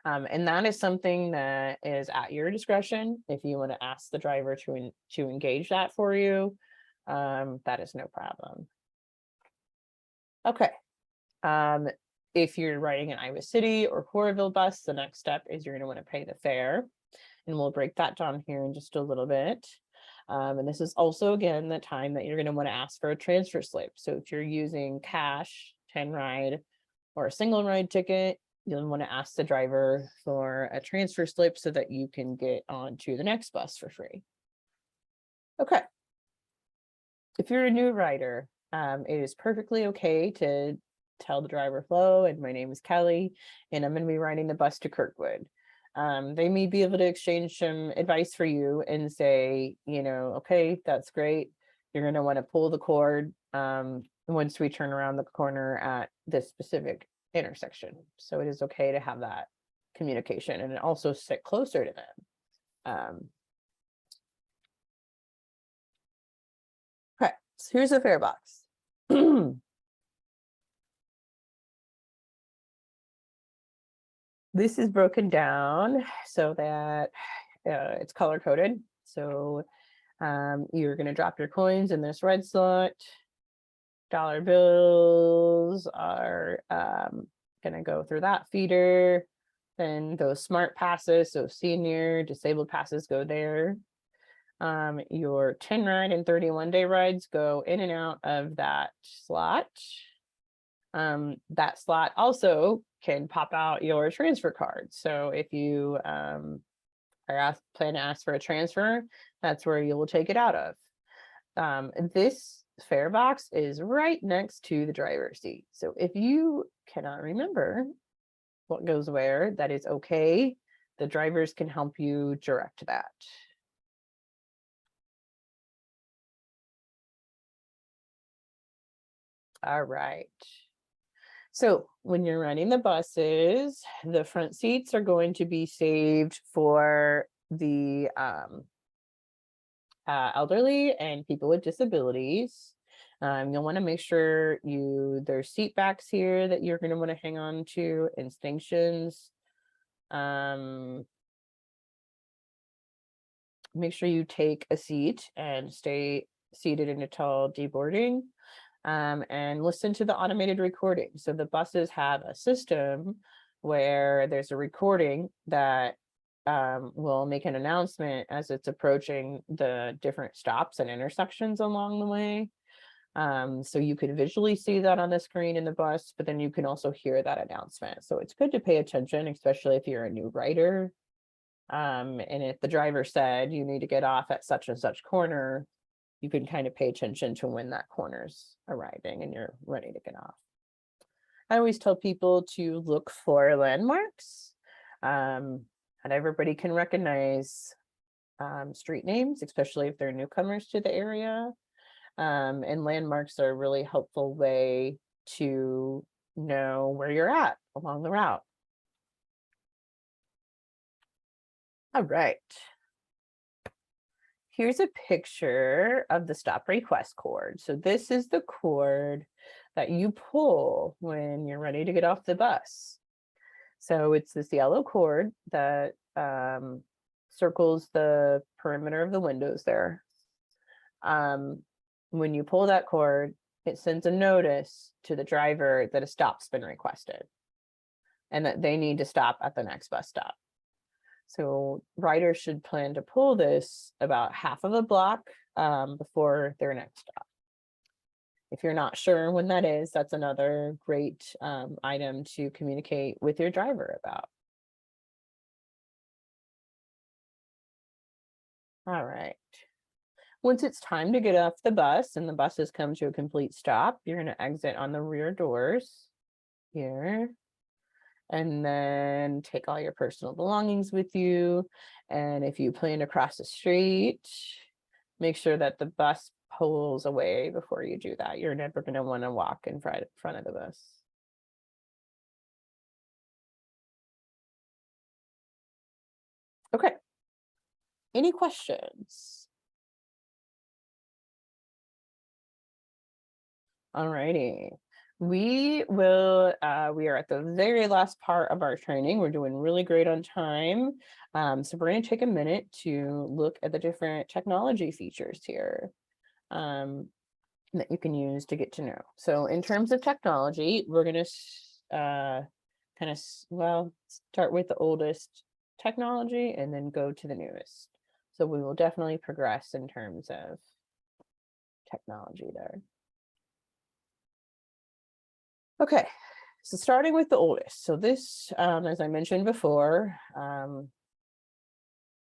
And that is something that is at your discretion. If you want to ask the driver to engage that for you, that is no problem. Okay. If you're riding an Iowa City or Coralville bus, the next step is you're going to want to pay the fare. And we'll break that down here in just a little bit. And this is also, again, the time that you're going to want to ask for a transfer slip. So if you're using cash, 10 ride, or a single ride ticket, you'll want to ask the driver for a transfer slip so that you can get on to the next bus for free. Okay. If you're a new rider, it is perfectly okay to tell the driver, hello, and my name is Kelly, and I'm going to be riding the bus to Kirkwood. They may be able to exchange some advice for you and say, you know, okay, that's great. You're going to want to pull the cord once we turn around the corner at this specific intersection. So it is okay to have that communication and also sit closer to them. Okay, so here's the fare box. This is broken down so that it's color coded. So you're going to drop your coins in this red slot. Dollar bills are going to go through that feeder. Then those smart passes, so senior, disabled passes go there. Your 10 ride and 31-day rides go in and out of that slot. That slot also can pop out your transfer card. So if you plan to ask for a transfer, that's where you will take it out of. This fare box is right next to the driver's seat. So if you cannot remember what goes where, that is okay. The drivers can help you direct that. All right. So when you're running the buses, the front seats are going to be saved for the elderly and people with disabilities. You'll want to make sure there's seat backs here that you're going to want to hang on to, and stanchions. Make sure you take a seat and stay seated until deboarding. And listen to the automated recording. So the buses have a system where there's a recording that will make an announcement as it's approaching the different stops and intersections along the way. So you can visually see that on the screen in the bus, but then you can also hear that announcement. So it's good to pay attention, especially if you're a new rider. And if the driver said you need to get off at such and such corner, you can kind of pay attention to when that corner's arriving and you're ready to get off. I always tell people to look for landmarks. Not everybody can recognize street names, especially if they're newcomers to the area. And landmarks are a really helpful way to know where you're at along the route. All right. Here's a picture of the stop request cord. So this is the cord that you pull when you're ready to get off the bus. So it's this yellow cord that circles the perimeter of the windows there. When you pull that cord, it sends a notice to the driver that a stop's been requested and that they need to stop at the next bus stop. So riders should plan to pull this about half of a block before their next stop. If you're not sure when that is, that's another great item to communicate with your driver about. All right. Once it's time to get off the bus and the bus has come to a complete stop, you're going to exit on the rear doors here. And then take all your personal belongings with you. And if you plan to cross the street, make sure that the bus pulls away before you do that. You're never going to want to walk in front of the bus. Okay. Any questions? All righty. We are at the very last part of our training. We're doing really great on time. So we're going to take a minute to look at the different technology features here that you can use to get to know. So in terms of technology, we're going to start with the oldest technology and then go to the newest. So we will definitely progress in terms of technology there. Okay, so starting with the oldest. So this, as I mentioned before,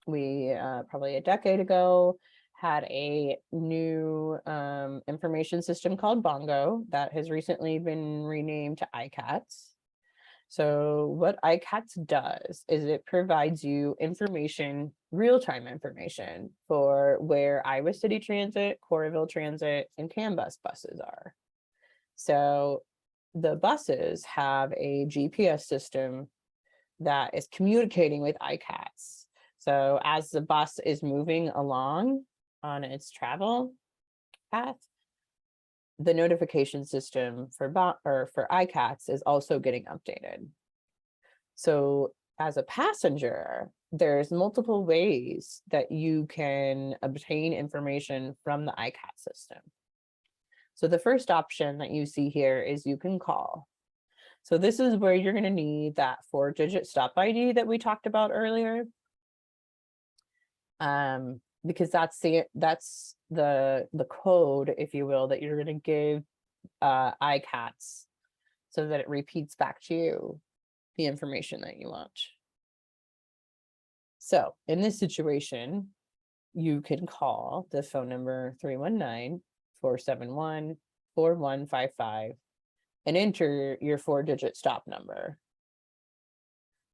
we probably a decade ago had a new information system called Bongo that has recently been renamed to iCATS. So what iCATS does is it provides you information, real-time information for where Iowa City Transit, Coralville Transit, and CAN Bus buses are. So the buses have a GPS system that is communicating with iCATS. So as the bus is moving along on its travel path, the notification system for iCATS is also getting updated. So as a passenger, there's multiple ways that you can obtain information from the iCATS system. So the first option that you see here is you can call. So this is where you're going to need that 4-digit stop ID that we talked about earlier. Because that's the code, if you will, that you're going to give iCATS so that it repeats back to you the information that you want. So in this situation, you can call the phone number 319-471-4155 and enter your 4-digit stop number.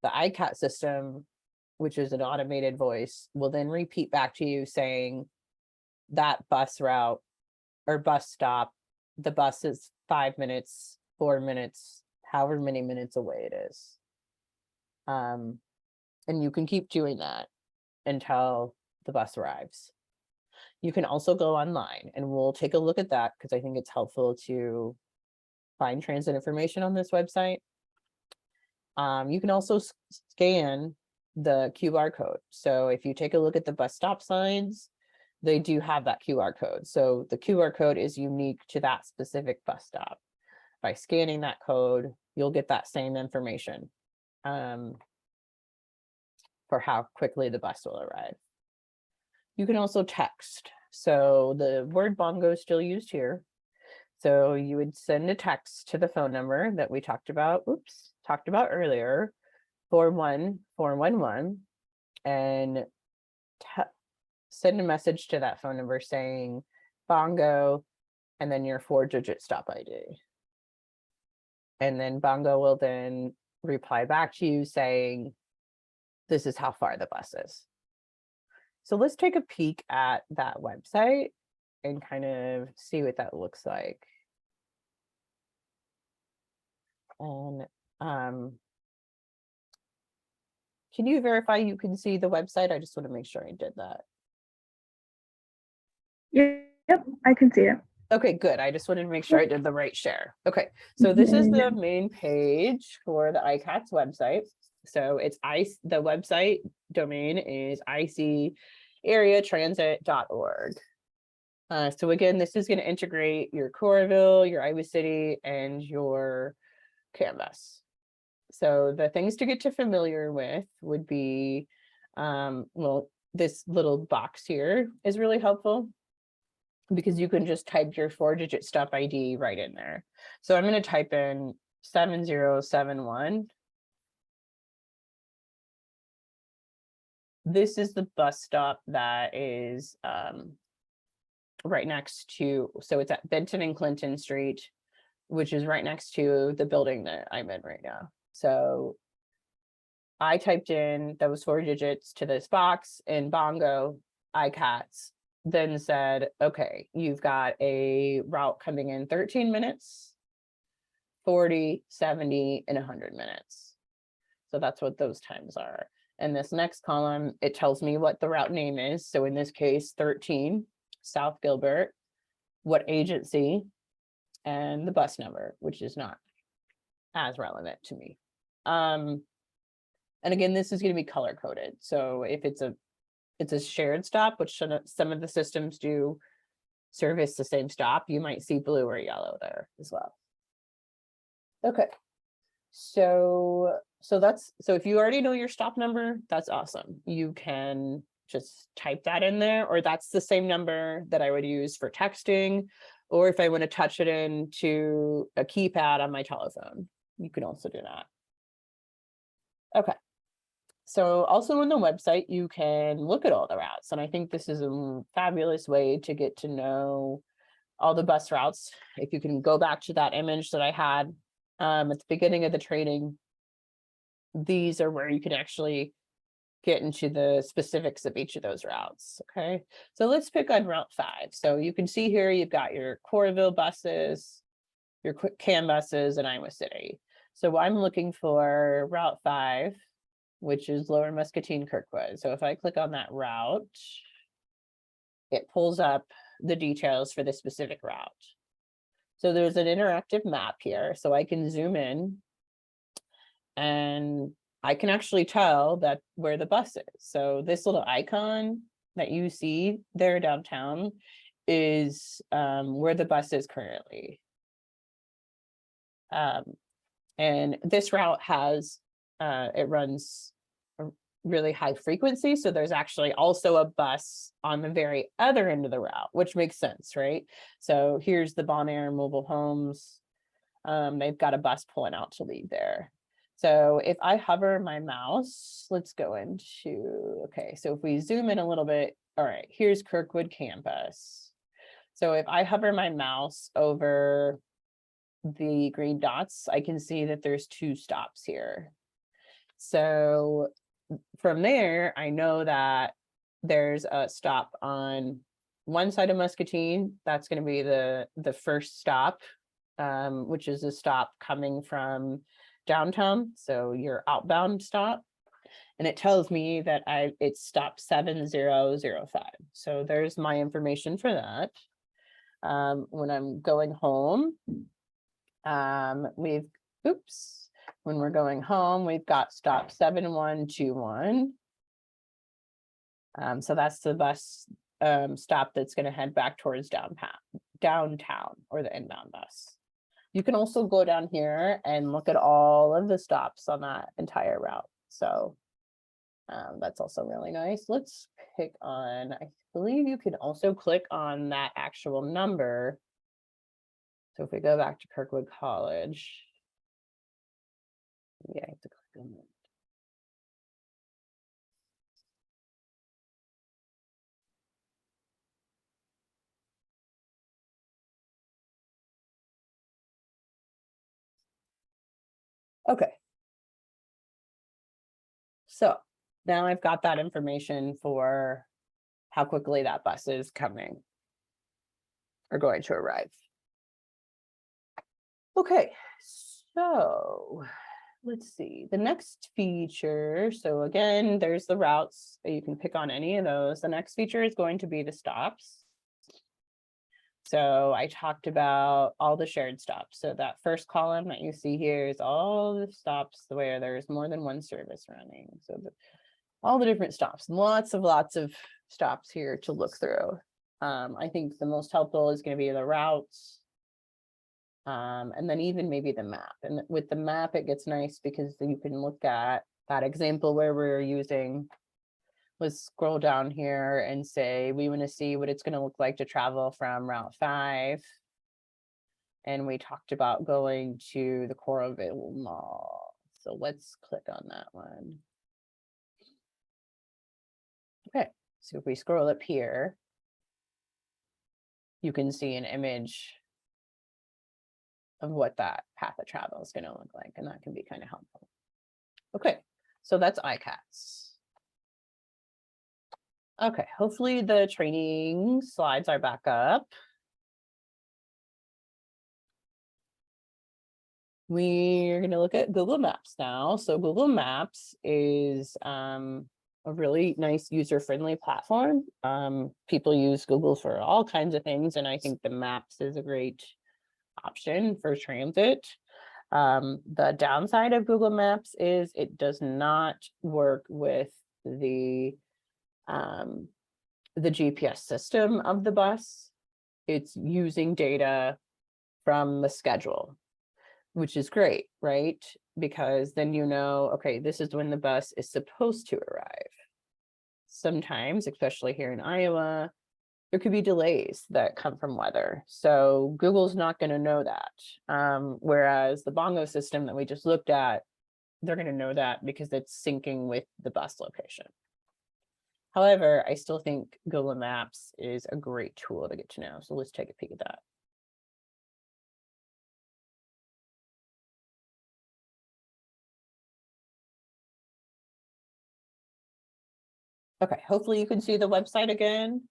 The iCAT system, which is an automated voice, will then repeat back to you saying that bus route or bus stop, the bus is 5 minutes, 4 minutes, however many minutes away it is. And you can keep doing that until the bus arrives. You can also go online, and we'll take a look at that because I think it's helpful to find transit information on this website. You can also scan the QR code. So if you take a look at the bus stop signs, they do have that QR code. So the QR code is unique to that specific bus stop. By scanning that code, you'll get that same information for how quickly the bus will arrive. You can also text. So the word Bongo is still used here. So you would send a text to the phone number that we talked about earlier, 41411, and send a message to that phone number saying Bongo, and then your 4-digit stop ID. And then Bongo will then reply back to you saying, this is how far the bus is. So let's take a peek at that website and kind of see what that looks like. And can you verify you can see the website? I just want to make sure I did that. Yep, I can see it. Okay, good. I just wanted to make sure I did the right share. Okay, so this is the main page for the ICATS website. So it's the website domain is icareatransit.org. So again, this is going to integrate your Coralville, your Iowa City, and your Canvas. So the things to get familiar with would be, well, this little box here is really helpful because you can just type your 4-digit stop ID right in there. So I'm going to type in 7071. This is the bus stop that is right next to, so it's at Benton and Clinton Street, which is right next to the building that I'm in right now. So I typed in those 4 digits to this box in Bongo, ICATS, then said, okay, you've got a route coming in 13 minutes, 40, 70, and 100 minutes. So that's what those times are. And this next column, it tells me what the route name is. So in this case, 13, South Gilbert, what agency, and the bus number, which is not as relevant to me. And again, this is going to be color coded. So if it's a shared stop, which some of the systems do service the same stop, you might see blue or yellow there as well. Okay. So if you already know your stop number, that's awesome. You can just type that in there, or that's the same number that I would use for texting, or if I want to touch it into a keypad on my telephone, you can also do that. Okay. So also on the website, you can look at all the routes. And I think this is a fabulous way to get to know all the bus routes. If you can go back to that image that I had at the beginning of the training, these are where you can actually get into the specifics of each of those routes. Okay, so let's pick on Route 5. So you can see here, you've got your Coralville buses, your CAN buses, and Iowa City. So I'm looking for Route 5, which is Lower Muscatine Kirkwood. So if I click on that route, it pulls up the details for the specific route. So there's an interactive map here, so I can zoom in and I can actually tell that where the bus is. So this little icon that you see there downtown is where the bus is currently. And this route has, it runs a really high frequency. So there's actually also a bus on the very other end of the route, which makes sense, right? So here's the Bon Air Mobile Homes. They've got a bus pulling out to leave there. So if I hover my mouse, let's go into, okay, so if we zoom in a little bit, all right, here's Kirkwood campus. So if I hover my mouse over the green dots, I can see that there's 2 stops here. So from there, I know that there's a stop on one side of Muscatine. That's going to be the first stop, which is a stop coming from downtown, so your outbound stop, and it tells me that it's stop 7005. So there's my information for that. When I'm going home, when we're going home, we've got stop 7121. So that's the bus stop that's going to head back towards downtown, or the inbound bus. You can also go down here and look at all of the stops on that entire route. So that's also really nice. Let's pick on, I believe you can also click on that actual number. So if we go back to Kirkwood College, yeah, I have to click on it. Okay. So now I've got that information for how quickly that bus is coming or going to arrive. Okay, so let's see, the next feature. So again, there's the routes. You can pick on any of those. The next feature is going to be the stops. So I talked about all the shared stops. So that first column that you see here is all the stops where there's more than one service running. So all the different stops, lots of stops here to look through. I think the most helpful is going to be the routes. And then even maybe the map. And with the map, it gets nice because you can look at that example where we're using, let's scroll down here and say, we want to see what it's going to look like to travel from Route 5. And we talked about going to the Coralville Mall. So let's click on that one. Okay, so if we scroll up here, you can see an image of what that path of travel is going to look like, and that can be kind of helpful. Okay, so that's ICATS. Okay, hopefully the training slides are back up. We're going to look at Google Maps now. So Google Maps is a really nice user-friendly platform. People use Google for all kinds of things, and I think the Maps is a great option for transit. The downside of Google Maps is it does not work with the GPS system of the bus. It's using data from the schedule, which is great, right? Because then you know, okay, this is when the bus is supposed to arrive. Sometimes, especially here in Iowa, there could be delays that come from weather. So Google's not going to know that. Whereas the Bongo system that we just looked at, they're going to know that because it's syncing with the bus location. However, I still think Google Maps is a great tool to get to know. So let's take a peek at that. Okay, hopefully you can see the website again.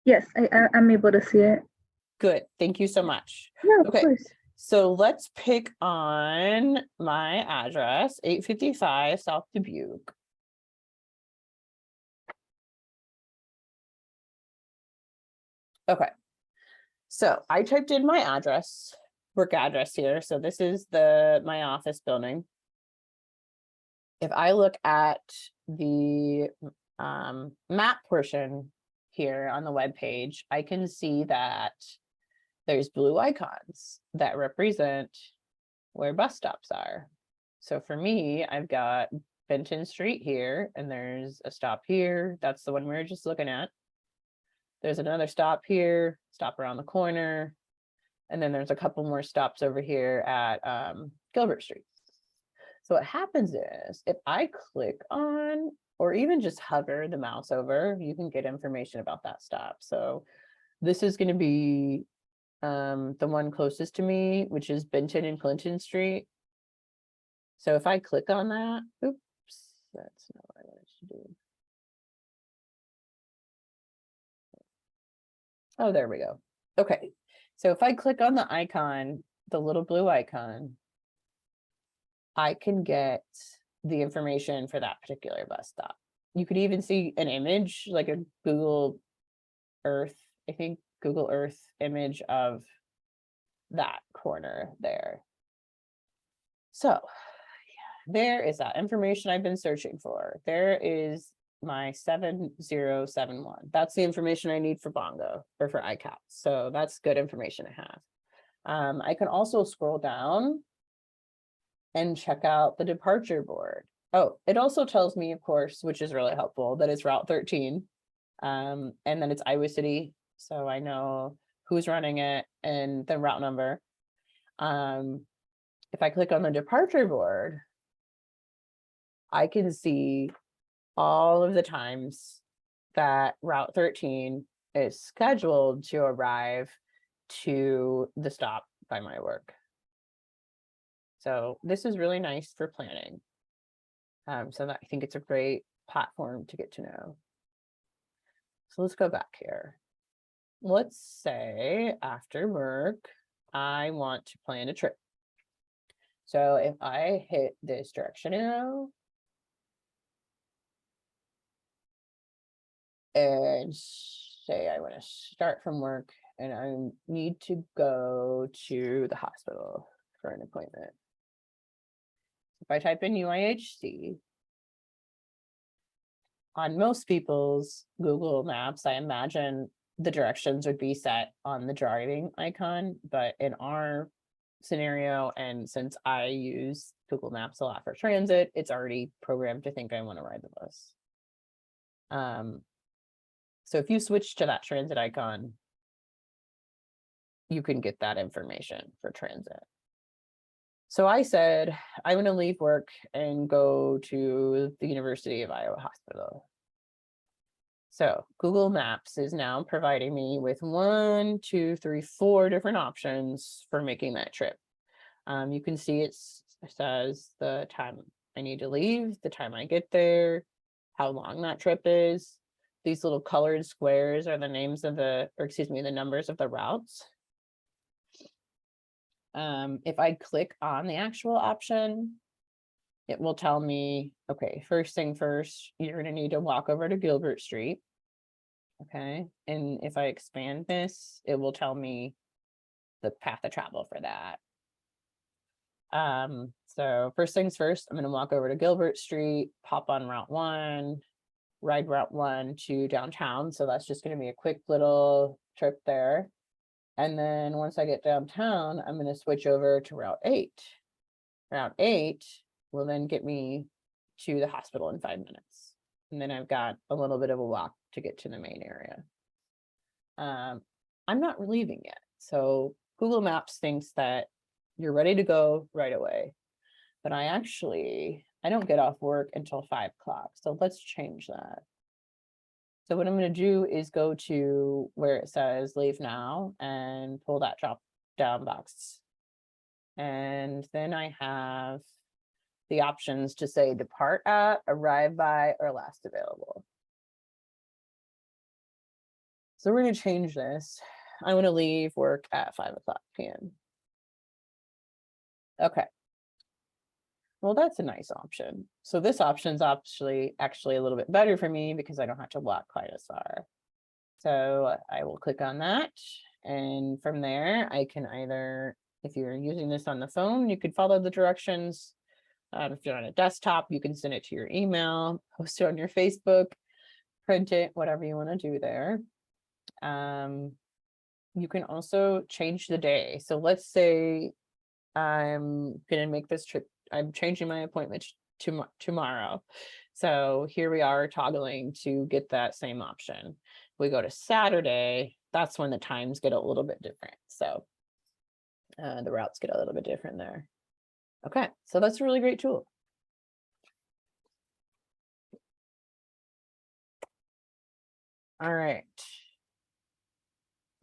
Yes, I'm able to see it. Good, thank you so much. Yeah, of Okay. course. So let's pick on my address, 855 South Dubuque. Okay, so I typed in my address, work address here. So this is my office building. If I look at the map portion here on the web page, I can see that there's blue icons that represent where bus stops are. So for me, I've got Benton Street here, and there's a stop here. That's the one we were just looking at. There's another stop here, stop around the corner. And then there's a couple more stops over here at Gilbert Street. So what happens is if I click on, or even just hover the mouse over, you can get information about that stop. So this is going to be the one closest to me, which is Benton and Clinton Street. So if I click on that, oops, that's not what I wanted to do. Oh, there we go. Okay, so if I click on the icon, the little blue icon, I can get the information for that particular bus stop. You could even see an image, like a Google Earth, I think Google Earth image of that corner there. So yeah, there is that information I've been searching for. There is my 7071. That's the information I need for Bongo or for ICATS. So that's good information to have. I can also scroll down and check out the departure board. Oh, it also tells me, of course, which is really helpful, that it's Route 13. And then it's Iowa City. So I know who's running it and the route number. If I click on the departure board, I can see all of the times that Route 13 is scheduled to arrive to the stop by my work. So this is really nice for planning. So that I think it's a great platform to get to know. So let's go back here. Let's say after work, I want to plan a trip. So if I hit this direction arrow and say I want to start from work and I need to go to the hospital for an appointment. If I type in UIHC, on most people's Google Maps, I imagine the directions would be set on the driving icon, but in our scenario, and since I use Google Maps a lot for transit, it's already programmed to think I want to ride the bus. So if you switch to that transit icon, you can get that information for transit. So I said, I'm going to leave work and go to the University of Iowa Hospital. So Google Maps is now providing me with 1, 2, 3, 4 different options for making that trip. You can see it says the time I need to leave, the time I get there, how long that trip is. These little colored squares are the names of the numbers of the routes. If I click on the actual option, it will tell me, okay, first thing first, you're gonna need to walk over to Gilbert Street. Okay, and if I expand this, it will tell me the path of travel for that. So first things first, I'm gonna walk over to Gilbert Street, pop on Route 1, ride Route 1 to downtown. So that's just gonna be a quick little trip there. And then once I get downtown, I'm going to switch over to Route 8. Route 8 will then get me to the hospital in 5 minutes. And then I've got a little bit of a walk to get to the main area. I'm not leaving yet. So Google Maps thinks that you're ready to go right away. But I don't get off work until 5 o'clock. So let's change that. So what I'm going to do is go to where it says leave now and pull that drop down box. And then I have the options to say depart at, arrive by, or last available. So we're going to change this. I'm going to leave work at 5 o'clock p.m. Okay. Well, that's a nice option. So this option is actually a little bit better for me because I don't have to walk quite as far. So I will click on that. And from there, I can either, if you're using this on the phone, you could follow the directions. If you're on a desktop, you can send it to your email, post it on your Facebook, print it, whatever you want to do there. You can also change the day. So let's say I'm going to make this trip. I'm changing my appointment to tomorrow. So here we are toggling to get that same option. We go to Saturday, that's when the times get a little bit different. So the routes get a little bit different there. Okay, so that's a really great tool. All right.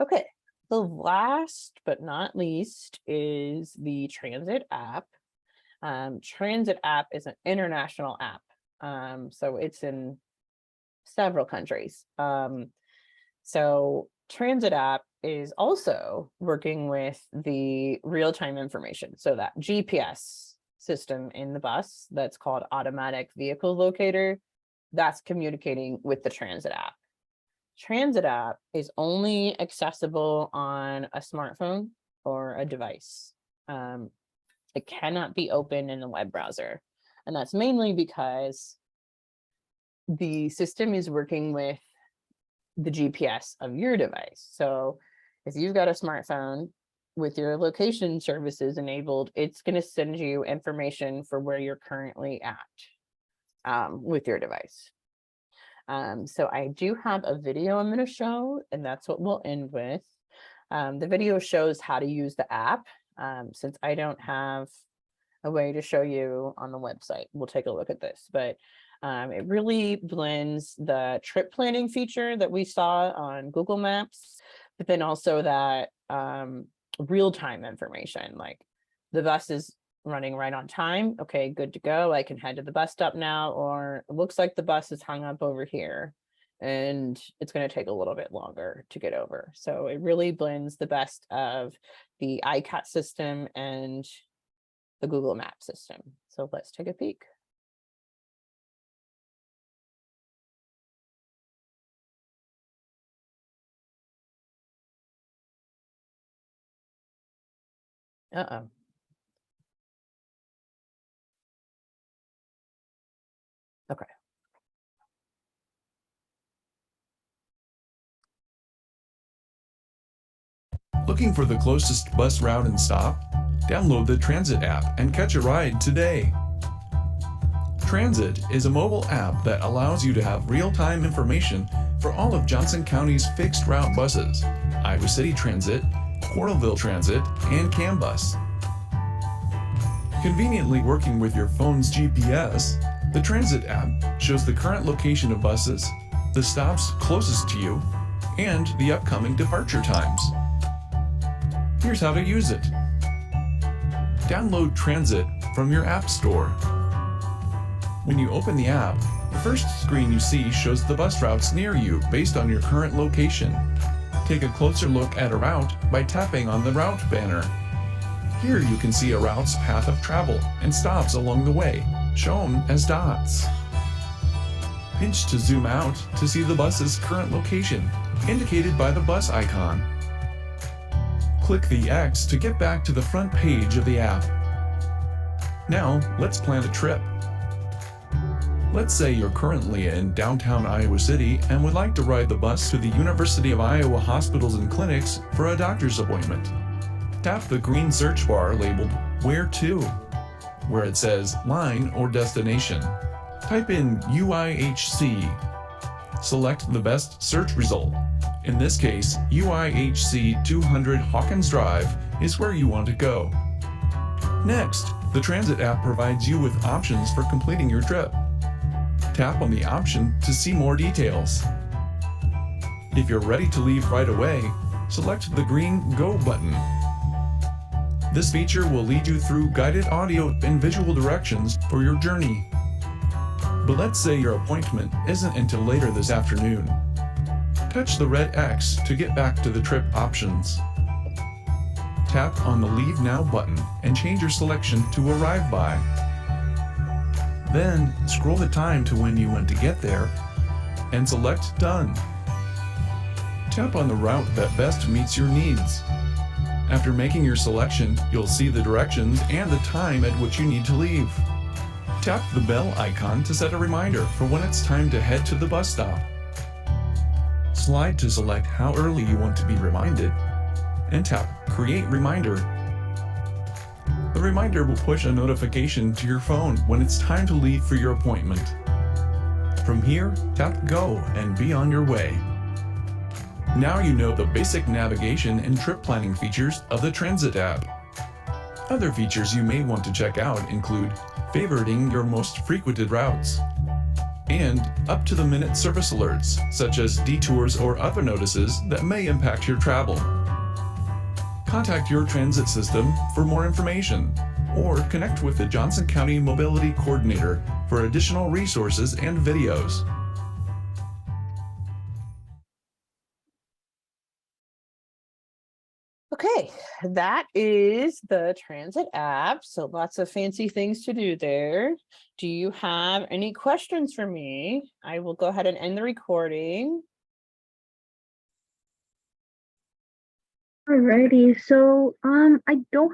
Okay, the last but not least is the Transit app. Transit app is an international app. So it's in several countries. So Transit app is also working with the real-time information. So that GPS system in the bus that's called automatic vehicle locator, that's communicating with the Transit app. Transit app is only accessible on a smartphone or a device. It cannot be opened in a web browser. And that's mainly because the system is working with the GPS of your device. So if you've got a smartphone with your location services enabled, it's going to send you information for where you're currently at with your device. So I do have a video I'm going to show, and that's what we'll end with. The video shows how to use the app. Since I don't have a way to show you on the website, we'll take a look at this, but it really blends the trip planning feature that we saw on Google Maps, but then also that real-time information, like the bus is running right on time. Okay, good to go. I can head to the bus stop now, or it looks like the bus is hung up over here and it's going to take a little bit longer to get over. So it really blends the best of the iCat system and the Google Map system. So let's take a peek. Uh-oh. Okay. Looking for the closest bus route and stop? Download the Transit app and catch a ride today. Transit is a mobile app that allows you to have real-time information for all of Johnson County's fixed route buses, Iowa City Transit, Coralville Transit, and CAMBus. Conveniently working with your phone's GPS, the Transit app shows the current location of buses, the stops closest to you, and the upcoming departure times. Here's how to use it. Download Transit from your App Store. When you open the app, the first screen you see shows the bus routes near you based on your current location. Take a closer look at a route by tapping on the route banner. Here you can see a route's path of travel and stops along the way, shown as dots. Pinch to zoom out to see the bus's current location, indicated by the bus icon. Click the X to get back to the front page of the app. Now, let's plan a trip. Let's say you're currently in downtown Iowa City and would like to ride the bus to the University of Iowa Hospitals and Clinics for a doctor's appointment. Tap the green search bar labeled Where To, where it says Line or Destination. Type in UIHC. Select the best search result. In this case, UIHC 200 Hawkins Drive is where you want to go. Next, the Transit app provides you with options for completing your trip. Tap on the option to see more details. If you're ready to leave right away, select the green Go button. This feature will lead you through guided audio and visual directions for your journey. But let's say your appointment isn't until later this afternoon. Touch the red X to get back to the trip options. Tap on the Leave Now button and change your selection to Arrive By. Then, scroll the time to when you want to get there and select Done. Tap on the route that best meets your needs. After making your selection, you'll see the directions and the time at which you need to leave. Tap the bell icon to set a reminder for when it's time to head to the bus stop. Slide to select how early you want to be reminded, and tap Create Reminder. The reminder will push a notification to your phone when it's time to leave for your appointment. From here, tap Go and be on your way. Now you know the basic navigation and trip planning features of the Transit app. Other features you may want to check out include favoriting your most frequented routes, and up-to-the-minute service alerts, such as detours or other notices that may impact your travel. Contact your transit system for more information, or connect with the Johnson County Mobility Coordinator for additional resources and videos. Okay, that is the Transit app. So lots of fancy things to do there. Do you have any questions for me? I will go ahead and end the recording. Alrighty, so I don't